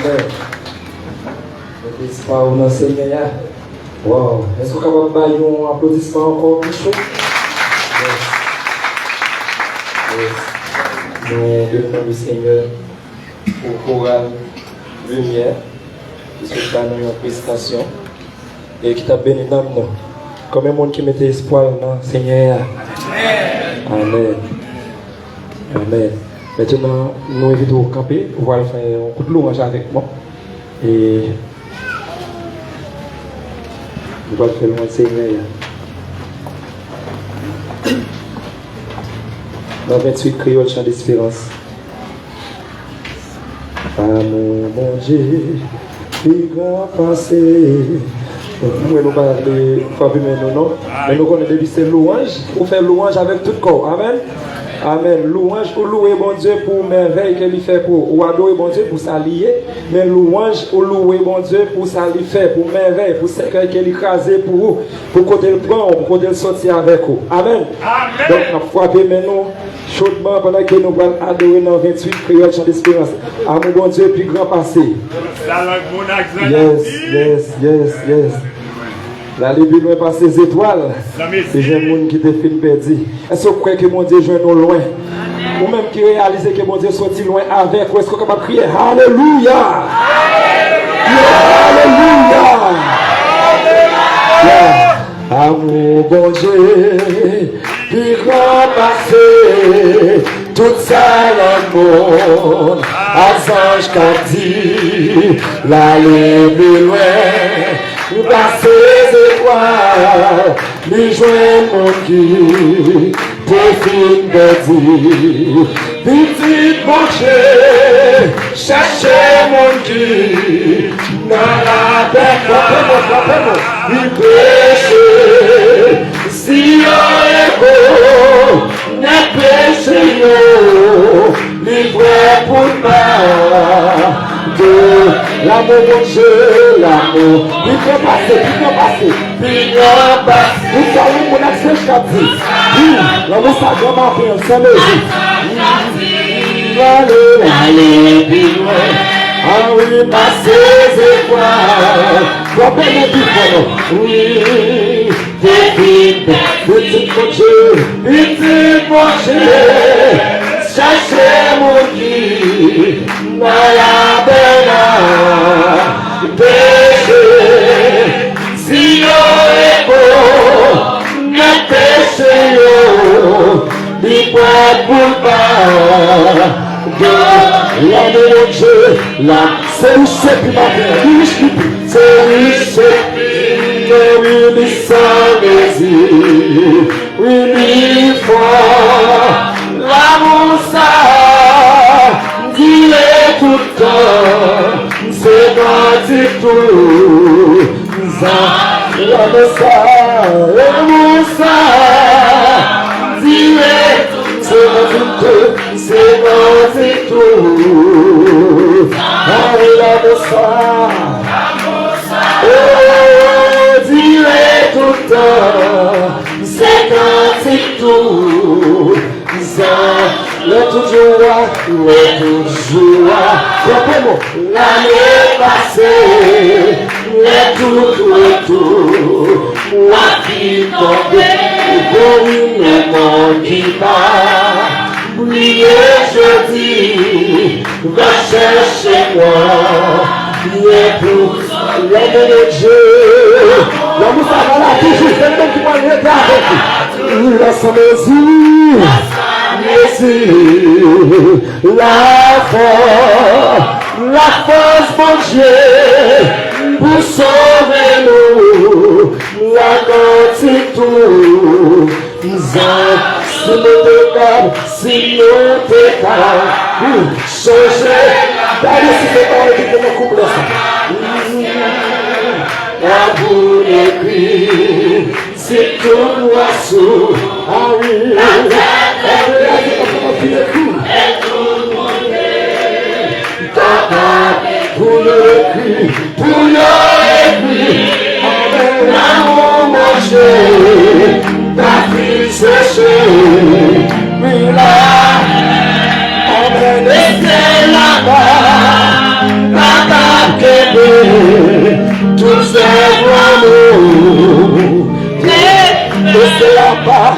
Amen. N'applaudissez pas au nom Seigneur. Wow. Est-ce que vous pouvez faire un applaudissement encore plus chaud? Yes. Nous demandons le Seigneur pour chorale lumière, qui se fait une prestation et qui t'a béni dans nous. Comme un monde qui mettait espoir dans le Seigneur. Amen. Amen. Maintenant, nous invitons au camper pour pouvoir faire un coup de louange avec moi. Et nous allons faire le Seigneur. Dans 28 créoles, chant d'espérance. Amour, mon Dieu, plus grand passé. Nous ne pas parler de non, mais nous connaissons depuis c'est louange. Pour faire louange avec tout le corps. Amen. Amen. Louange pour louer bon Dieu pour merveille qu'il fait pour, ou adorer bon Dieu pour s'allier, mais louange pour louer bon Dieu pour s'allier faire, pour merveille, pour ce qu'il écrasé pour vous, pour côté le prendre, pour côté le sortir avec vous. Amen. Amen. Donc, nous frappons maintenant chaudement pendant que nous allons adorer dans 28 créoles chant d'espérance. Amour bon Dieu, plus grand passé. Yes. La Libye loin par ses étoiles. C'est un monde qui te fait perdu. Est-ce que vous croyez que mon Dieu joue nous loin? Ou même qui réalise que mon Dieu sorti loin avec? Ou est-ce que vous pouvez crier Alléluia? Alléluia! Amour bon Dieu, plus grand passé, tout ça dans le monde, à ange qu'a dit, l'aller plus loin. Nous passons les étoiles, nous jouons mon qui, profite de dire, petit marché, cherchez mon qui, dans la paix, il péché, si on est beau, n'est péché, libre pour moi. L'amour mon Dieu, l'amour, il peut passer, nous savons mon accès jusqu'à dit, l'amour ça doit m'appeler en saint allez, plus loin, ah oui, passer c'est quoi, doit pas me dire oui, petit mon Dieu, cherchez mon Dieu, dans la peine, péché, si on est beau, ne péché, il peut pour pas, de l'amour de Dieu, là, c'est où c'est qui m'a fait, c'est où c'est oui, sans désir, oui, fort, l'amour ça, dis-le tout le temps, c'est parti tout, l'amour ça, dis-le c'est parti tout, l'amour ça, dis-le tout le temps, c'est parti tout, le toujours, l'année passée, le tout, moi qui tombé, le monde qui va, oubliez jeudi, va chercher moi, pour l'amour de Dieu, l'amour ça va là, toujours, c'est le même qui va le regarder, laisse mes yeux. La force, mon Dieu, pour sauver nous, la gratitude, si nous pécables, changer, d'ailleurs si c'est pas l'équipe de mon couple, la boule écrit, c'est tout oiseau, ah oui, pour le cri, l'amour manger, ta fille séchée, oui là, on est laissé là-bas, tout c'est l'amour. Laissez là-bas,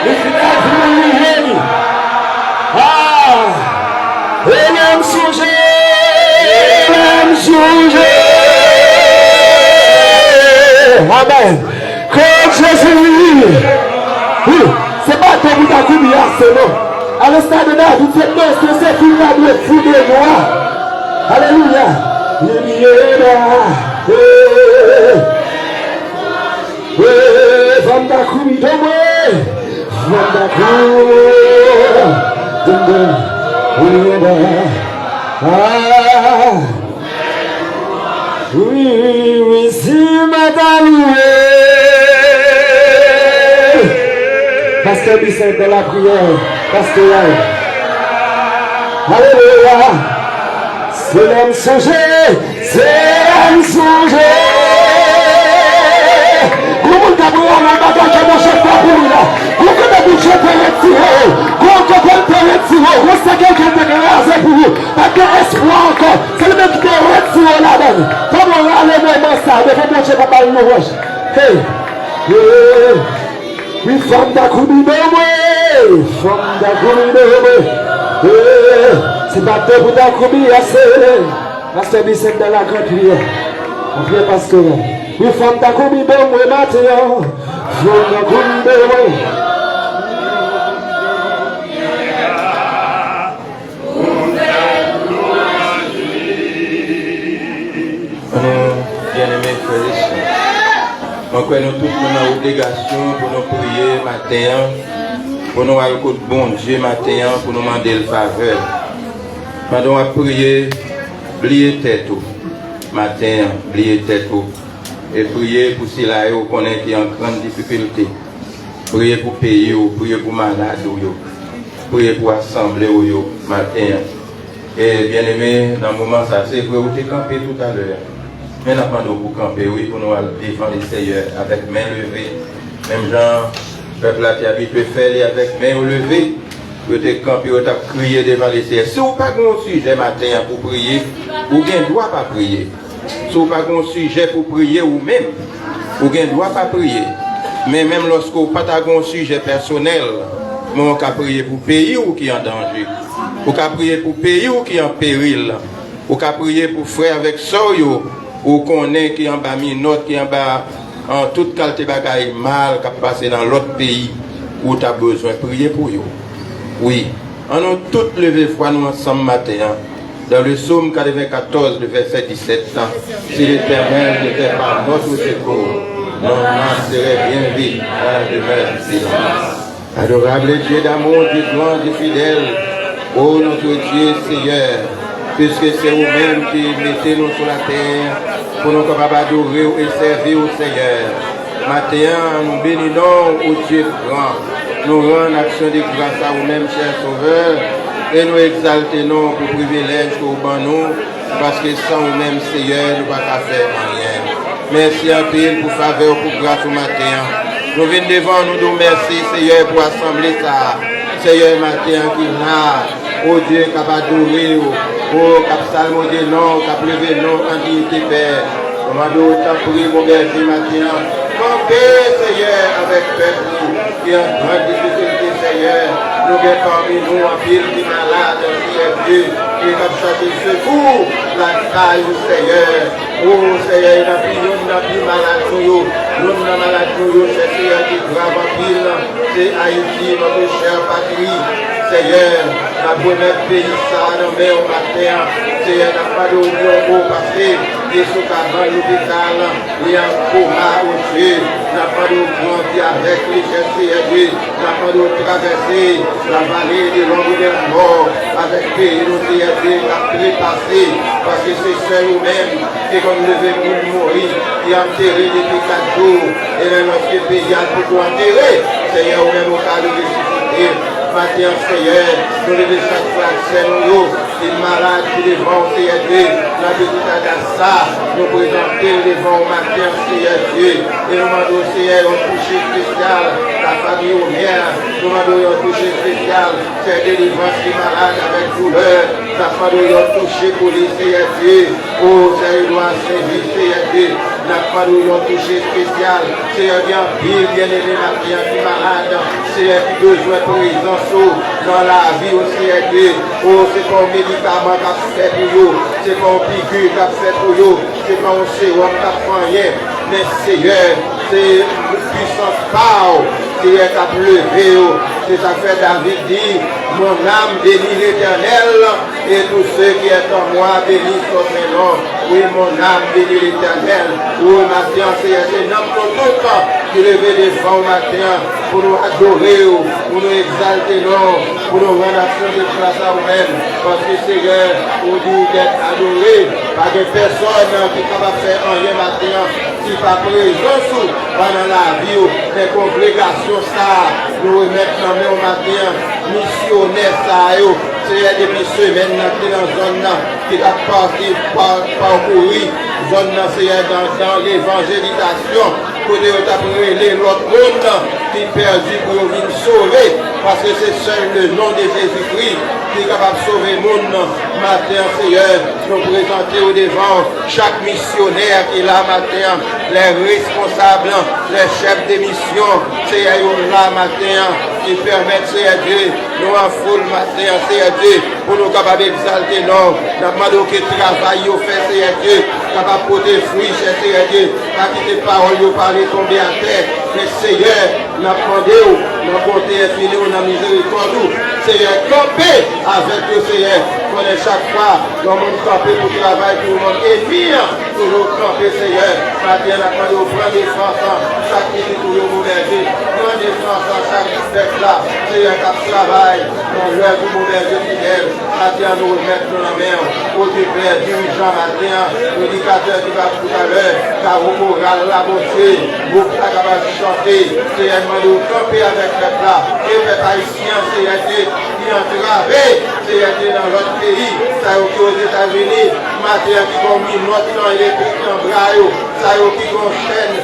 Le final finit. Ah! Et même songer. Amen. Que Jésus. Oui, c'est pas ton bout à coup de c'est non. À l'instant de David, c'est non, c'est qui va nous foutre de moi. Alléluia. Il y est là. Oui, Vanda Koumi, Domé. Vanda Koumi. Oui, ah. Oui, si madame. Pasteur Bissette de la prière, Pasteur. Alléluia. C'est l'homme songé, c'est l'homme songé. Comment t'as pris un bagage à mon chef pour lui là? Comment t'as pris un chef pour retirer? Comment t'as pris un chef pour retirer? Où est-ce que quelqu'un t'a rasé pour vous? Pas d'espoir encore. C'est le même qui t'a retiré là-dedans. Comment on a les moments ça? Devant mon chef pour parler de roche. Hey! Oui, femme d'Akoumi Domé! Femme d'Akoumi Domé! C'est pas deux pour d'Akoumi, c'est Pasteur Bissette dans la grande prière. On prie pasteur. Oui, femme d'Akoumi Domé, maintenant. Femme d'Akoumi Domé. Bien-aimés frères et sœurs, donc nous tous nous obligation pour nous prier matin, pour nous aller au bon Dieu matin, pour nous demander le faveur. Pendant à prier, oubliez tête matin, oubliez tête et prier pour ceux là qui connaissent qui en grande difficulté. Priez pour pays, priez pour malades, priez pour assembler matin. Et bien aimé, dans le moment ça, c'est vrai, vous êtes campé tout à l'heure. Mais nous avons pour camper, oui, pour nous défendre les Seigneur avec main levée. Même gens, le peuple qui habitué à faire avec main levée, vous êtes campé, vous êtes crié devant les Seigneur. Si vous n'avez pas un sujet matin pour prier, vous n'avez droit pas prier. Si vous n'avez pas un sujet pour prier ou même, vous n'avez droit pas prier. Mais même lorsque vous n'avez pas un sujet personnel, vous pouvez prier pour le pays ou qui est en danger. Vous pouvez prier pour le pays ou qui est en péril. Vous pouvez prier pour frère avec soyo. Ou qu'on est qui en bas minot, qui en bas en toute qualité bagaille mal qui a passé dans l'autre pays où tu as besoin de prier pour eux. Oui, on a toutes levé foi nous ensemble matin. Dans le psaume 94, le verset 17, si l'Éternel n'était pas notre secours, on en serait bien vite à la demeure du silence. Adorable Dieu d'amour, du grand, du fidèle, ô notre Dieu Seigneur, puisque c'est vous-même qui mettez nous sur la terre pour nous capables d'adorer et servir au Seigneur. Matin, nous bénissons au Dieu grand. Nous rendons action de grâce à vous-même, cher Sauveur, et nous exaltons pour privilège que vous nous, parce que sans vous-même, Seigneur, nous ne pouvons pas faire rien. Merci en pile pour faveur, pour grâce au matin. Nous venons devant nous merci, Seigneur, pour assembler ça. Seigneur, matin qui là, oh Dieu, qui va adorer, oh, qui va salmodier, non, qui va lever, non, en dignité, Père. On va nous prier, mon berger, matin. Campez, Seigneur, avec peuple qui est en grande difficulté, Seigneur. Nous avons parmi nous en pile qui est malade, qui est Dieu, qui est comme ça, qui secoue la taille du Seigneur. Oh, Seigneur, il n'a plus malade pour nous. Nous sommes malades pour nous, c'est Seigneur qui est grave en pile. C'est Haïti, notre chère patrie. Seigneur, la première pays, ça, dans le matin. Seigneur, n'a pas d'oubli au passé. Et sous cabane l'hôpital, il y a un coma au Dieu. N'a pas de grandir avec les Seigneur Dieu. N'a pas de traverser la vallée de l'ombre de la mort. Avec pays, nous Seigneur Dieu, la passé. Parce que c'est seul nous-mêmes qui ont levé pour mourir. Qui a enterré depuis 4 jours. Et même lorsque le pays a pour enterrer, Seigneur, au même au cas de ressusciter. Matin, Seigneur, nous devons chaque fois que nous, les malades qui devant Seigneur Dieu, la petite Adassa, nous présenter devant matin, Seigneur Dieu, et nous demandons, Seigneur, un toucher spécial, la famille au mien, nous demandons un toucher spécial, c'est délivrance qui malade avec douleur, la famille un toucher pour les Seigneur Dieu, oh, Seigneur, doit servir, Seigneur Dieu, pas nous ont touché spécial. Seigneur, bien aimé matin, qui malade. Seigneur, qui besoin de présence dans la vie au Seigneur Dieu. Oh, c'est pas un médicament qu'a fait pour vous. C'est pas un piqûre qu'a fait pour vous. C'est pas un sérum qu'a fait rien. Mais Seigneur, c'est une puissance par Seigneur qui a levé. C'est ça fait David dit, mon âme bénit l'Éternel et tous ceux qui sont en moi bénissent son nom. Oui, mon âme bénit l'Éternel. Oui, matin, Seigneur, c'est notre tout le temps qui lever des fonds matin pour nous adorer, pour nous exalter, non, pour nous rendre action de grâce à vous-même. Parce que Seigneur, vous dit d'être adoré par des personnes qui sont capables de faire rien matin, qui pas présence pendant la vie, des congrégations, ça, nous remettre dans le matin, missionnaires, ça, c'est depuis semaine dans la zone qui a parcouru, zone dans l'évangélisation, pour les l'autre monde qui est perdu pour venir sauver, parce que c'est seul le nom de Jésus-Christ qui est capable de sauver le monde. Matin, Seigneur, nous présenter au devant chaque missionnaire qui est là matin, les responsables, les chefs de mission, Seigneur, là matin, qui permettent, Seigneur Dieu, nous en foule matin, Seigneur Dieu, pour nous capables d'exalter, non, nous demandons que le travail au fait, Seigneur Dieu, capable de porter fruit, Seigneur Dieu, pas quitter parole, vous parler, tomber à terre, mais Seigneur, nous demandons, nous bonté infinie, nous miséricorde, Seigneur, camper avec le Seigneur, qu'on est chaque fois, dans le monde camper pour travail, pour le monde ennemi, toujours camper, Seigneur, matin, nous demandons, prendre des enfants, chaque minute, pour nous berger, prendre des enfants, chaque fête là, Seigneur, qui travaille, dans l'heure pour nous berger fidèle, matin, nous remettre dans la main, au Père, dirigeant matin, l'éducateur qui va tout à l'heure, car vous pourrez la beauté, vous êtes capable de chanter, Seigneur, nous camper avec le plat, et le haïtien, Seigneur Dieu, qui entravé, Seigneur Dieu, dans notre pays, ça y est aux États-Unis, matin qui ont mis notre temps électrique dans le bras, ça y est qui ont chaîne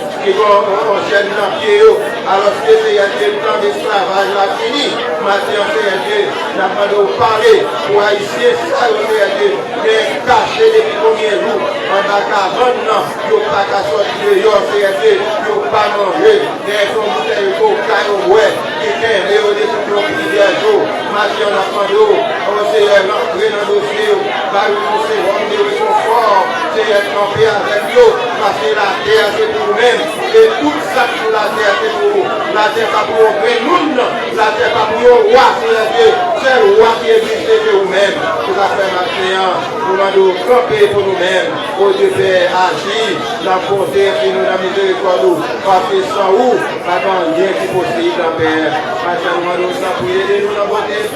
dans le pied, alors que Seigneur Dieu, le temps d'esclavage l'a fini, matin, Seigneur Dieu, n'a pas de parler pour haïtien, ça y est, Seigneur Dieu, mais caché depuis combien de jours, en bas qu'à vendre, il n'y a pas qu'à sortir dehors, Seigneur Dieu, il n'y a pas manger, il y a son bouteille de coca, ouais, qui est réodé sur le prière jour, matin, on a demandé, oh Seigneur, l'entrée dans le dossier, va nous c'est rendre des réconforts, Seigneur, camper avec nous, parce que la terre c'est pour nous-mêmes, et tout ça sur la terre c'est pour nous, la terre pas pour nous, la terre pas pour nous, roi, Seigneur Dieu, c'est le roi qui existe de nous-mêmes, tout à fait matin, nous allons camper pour nous-mêmes, au Dieu Père, agir, dans la bonté, et nous la miséricorde, parce que sans où, pas rien qui est possible, dans Père, maintenant nous allons s'en prier, nous la bonté,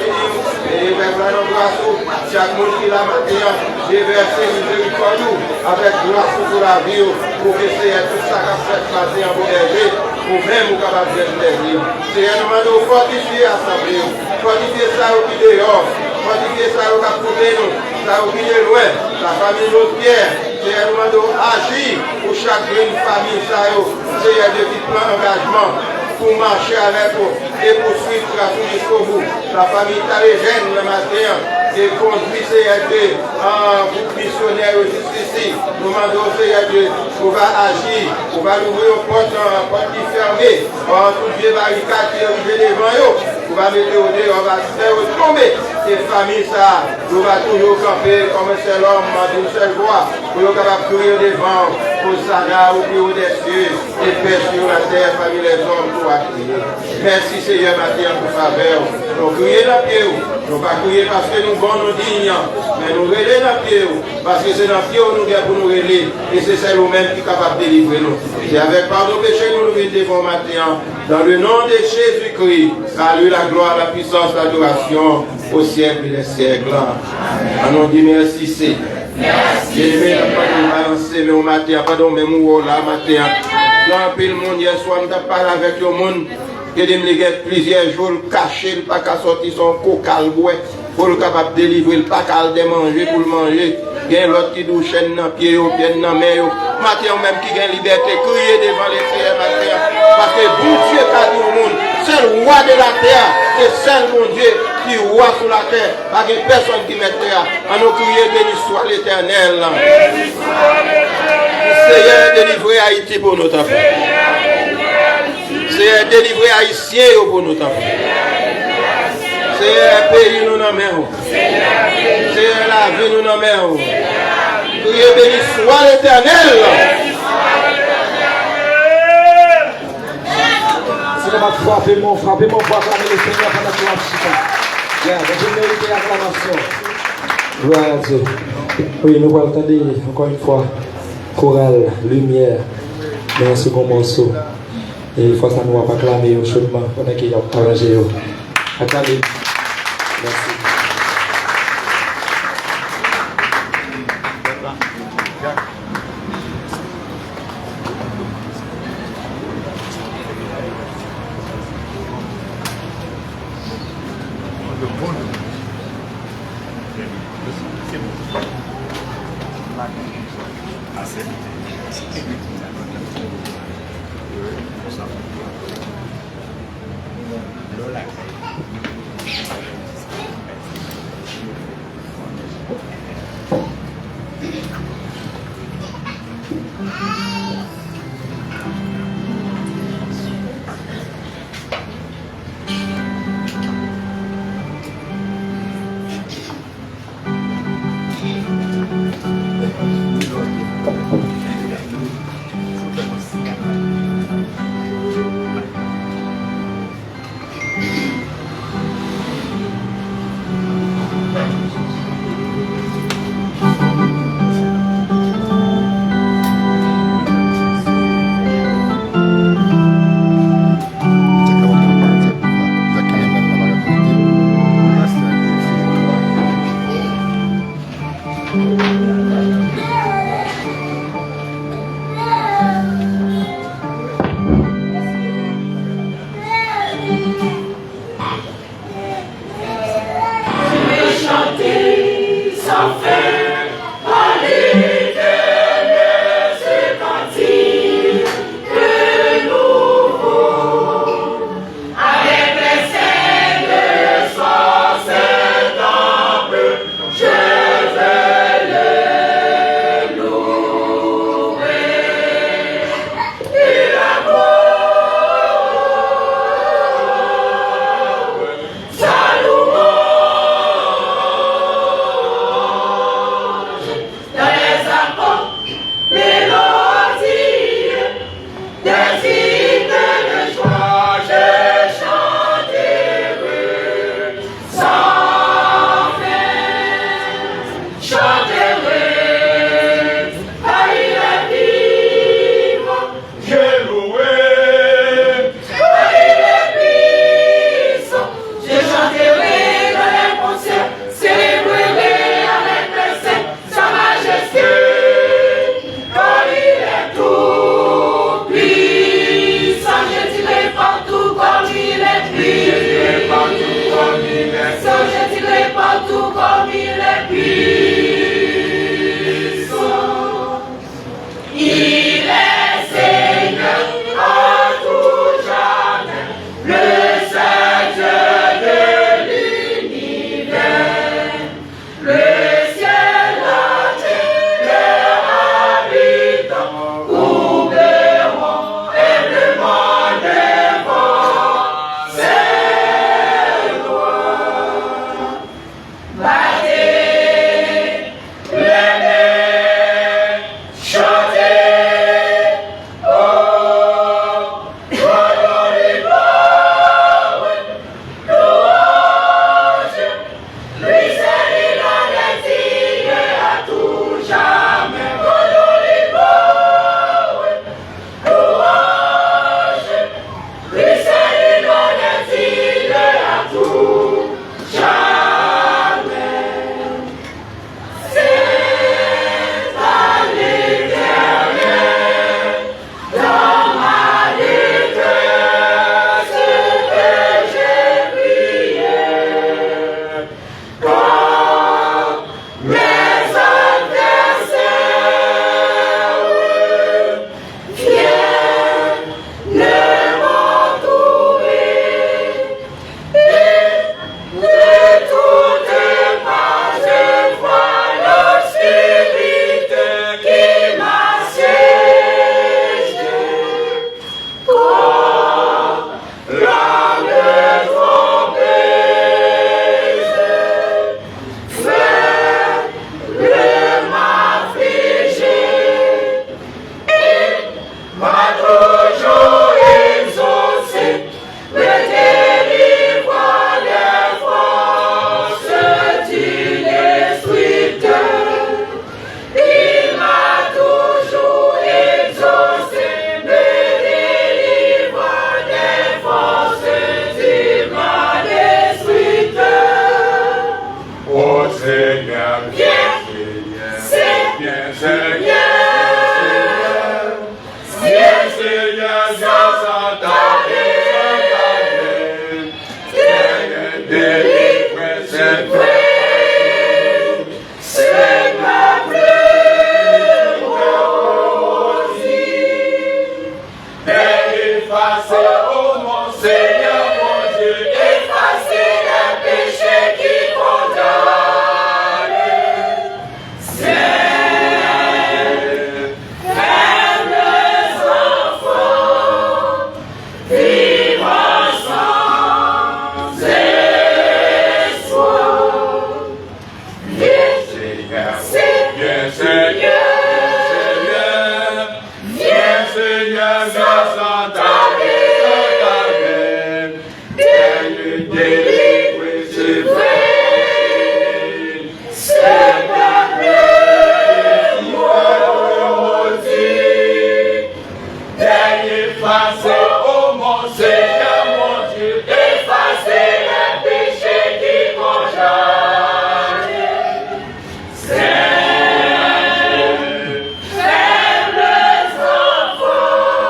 et vers la grâce, chaque monde qui l'a matin, déverser miséricorde, avec grâce pour la vie, pour que c'est tout ça qu'a fait passer en berger, pour même nous capables de plaisir. Seigneur, nous allons fortifier l'assemblée, fortifier ça au qui dehors, fortifier ça au qui côté nous, ça au qui est loin, la famille de Pierre. Seigneur, nous allons agir pour chaque famille, ça, Seigneur, qui prend engagement pour marcher avec vous et poursuivre la vie jusqu'au bout. La famille Talégène le matin et conduit Seigneur Dieu en groupe missionnaire jusqu'ici. Nous demandons Seigneur Dieu, on va agir, on va ouvrir une porte qui est fermée, en toute vieille barricade qui est arrivée devant eux. On va mettre au dé, on va faire tomber ces familles, ça. On va toujours camper comme un seul homme, d'une seule voix, pour être capable de courir devant, pour ça là, au plus haut des cieux, et paix sur la terre, parmi les hommes, pour accueillir. Merci Seigneur, matin, pour faveur. Nous crions dans le pied, nous ne pas crier parce que nous sommes dignes, mais nous relais dans le pied, parce que c'est dans le pied où nous sommes pour nous relayer, et c'est celle nous-mêmes qui est capable de délivrer nous. Et avec pardon péché, nous nous venons devant matin, dans le nom de Jésus-Christ, à lui la gloire, la puissance, l'adoration, au siècle des siècles. On dit merci, c'est. Bien-aimé, pas de mais au matin, pardon, mais moi, là, matin. Dans le monde, hier soir, on a parlé avec le monde. Il y a plusieurs jours caché, pas qu'à sortir son cocal pour le capable de délivrer, pas qu'à le manger pour le manger. Il y a l'autre qui douche dans le pied, bien dans la main. Matin, même qui a liberté, crier devant les frères matin. Parce que bon Dieu qui a dit au monde, c'est le roi de la terre, c'est seul mon Dieu qui est roi sur la terre. Pas que personne qui met terre. On nous crier, béni soit l'Éternel. Béni soit l'Éternel. Seigneur, délivrez Haïti pour notre enfant. Seigneur, délivrez Haïtien pour notre enfant. Seigneur, pays nous dans main. Seigneur, la vie nous dans main. Priez béni soit l'Éternel. Frappez-moi pour acclamer le Seigneur pendant que la chita. Vous méritez acclamation. Gloire à Dieu. Oui, nous allons entendre encore une fois chorale, lumière, dans un second morceau. Et il faut que nous va acclamer chaudement pendant qu'il y a arrangé. Acclamez. Merci. délivre ses frères, Seigneur, effacer, oh mon Seigneur, mon Dieu, effacer les péchés qui condamnent. Seigneur, faibles enfants, vivant sans espoir. Viens Seigneur, viens Seigneur, viens Seigneur, viens sans tarder, délivre ses frères, Seigneur, effacer, oh mon Seigneur, mon Dieu, effacer les péchés qui condamnent. Seigneur, faibles enfants,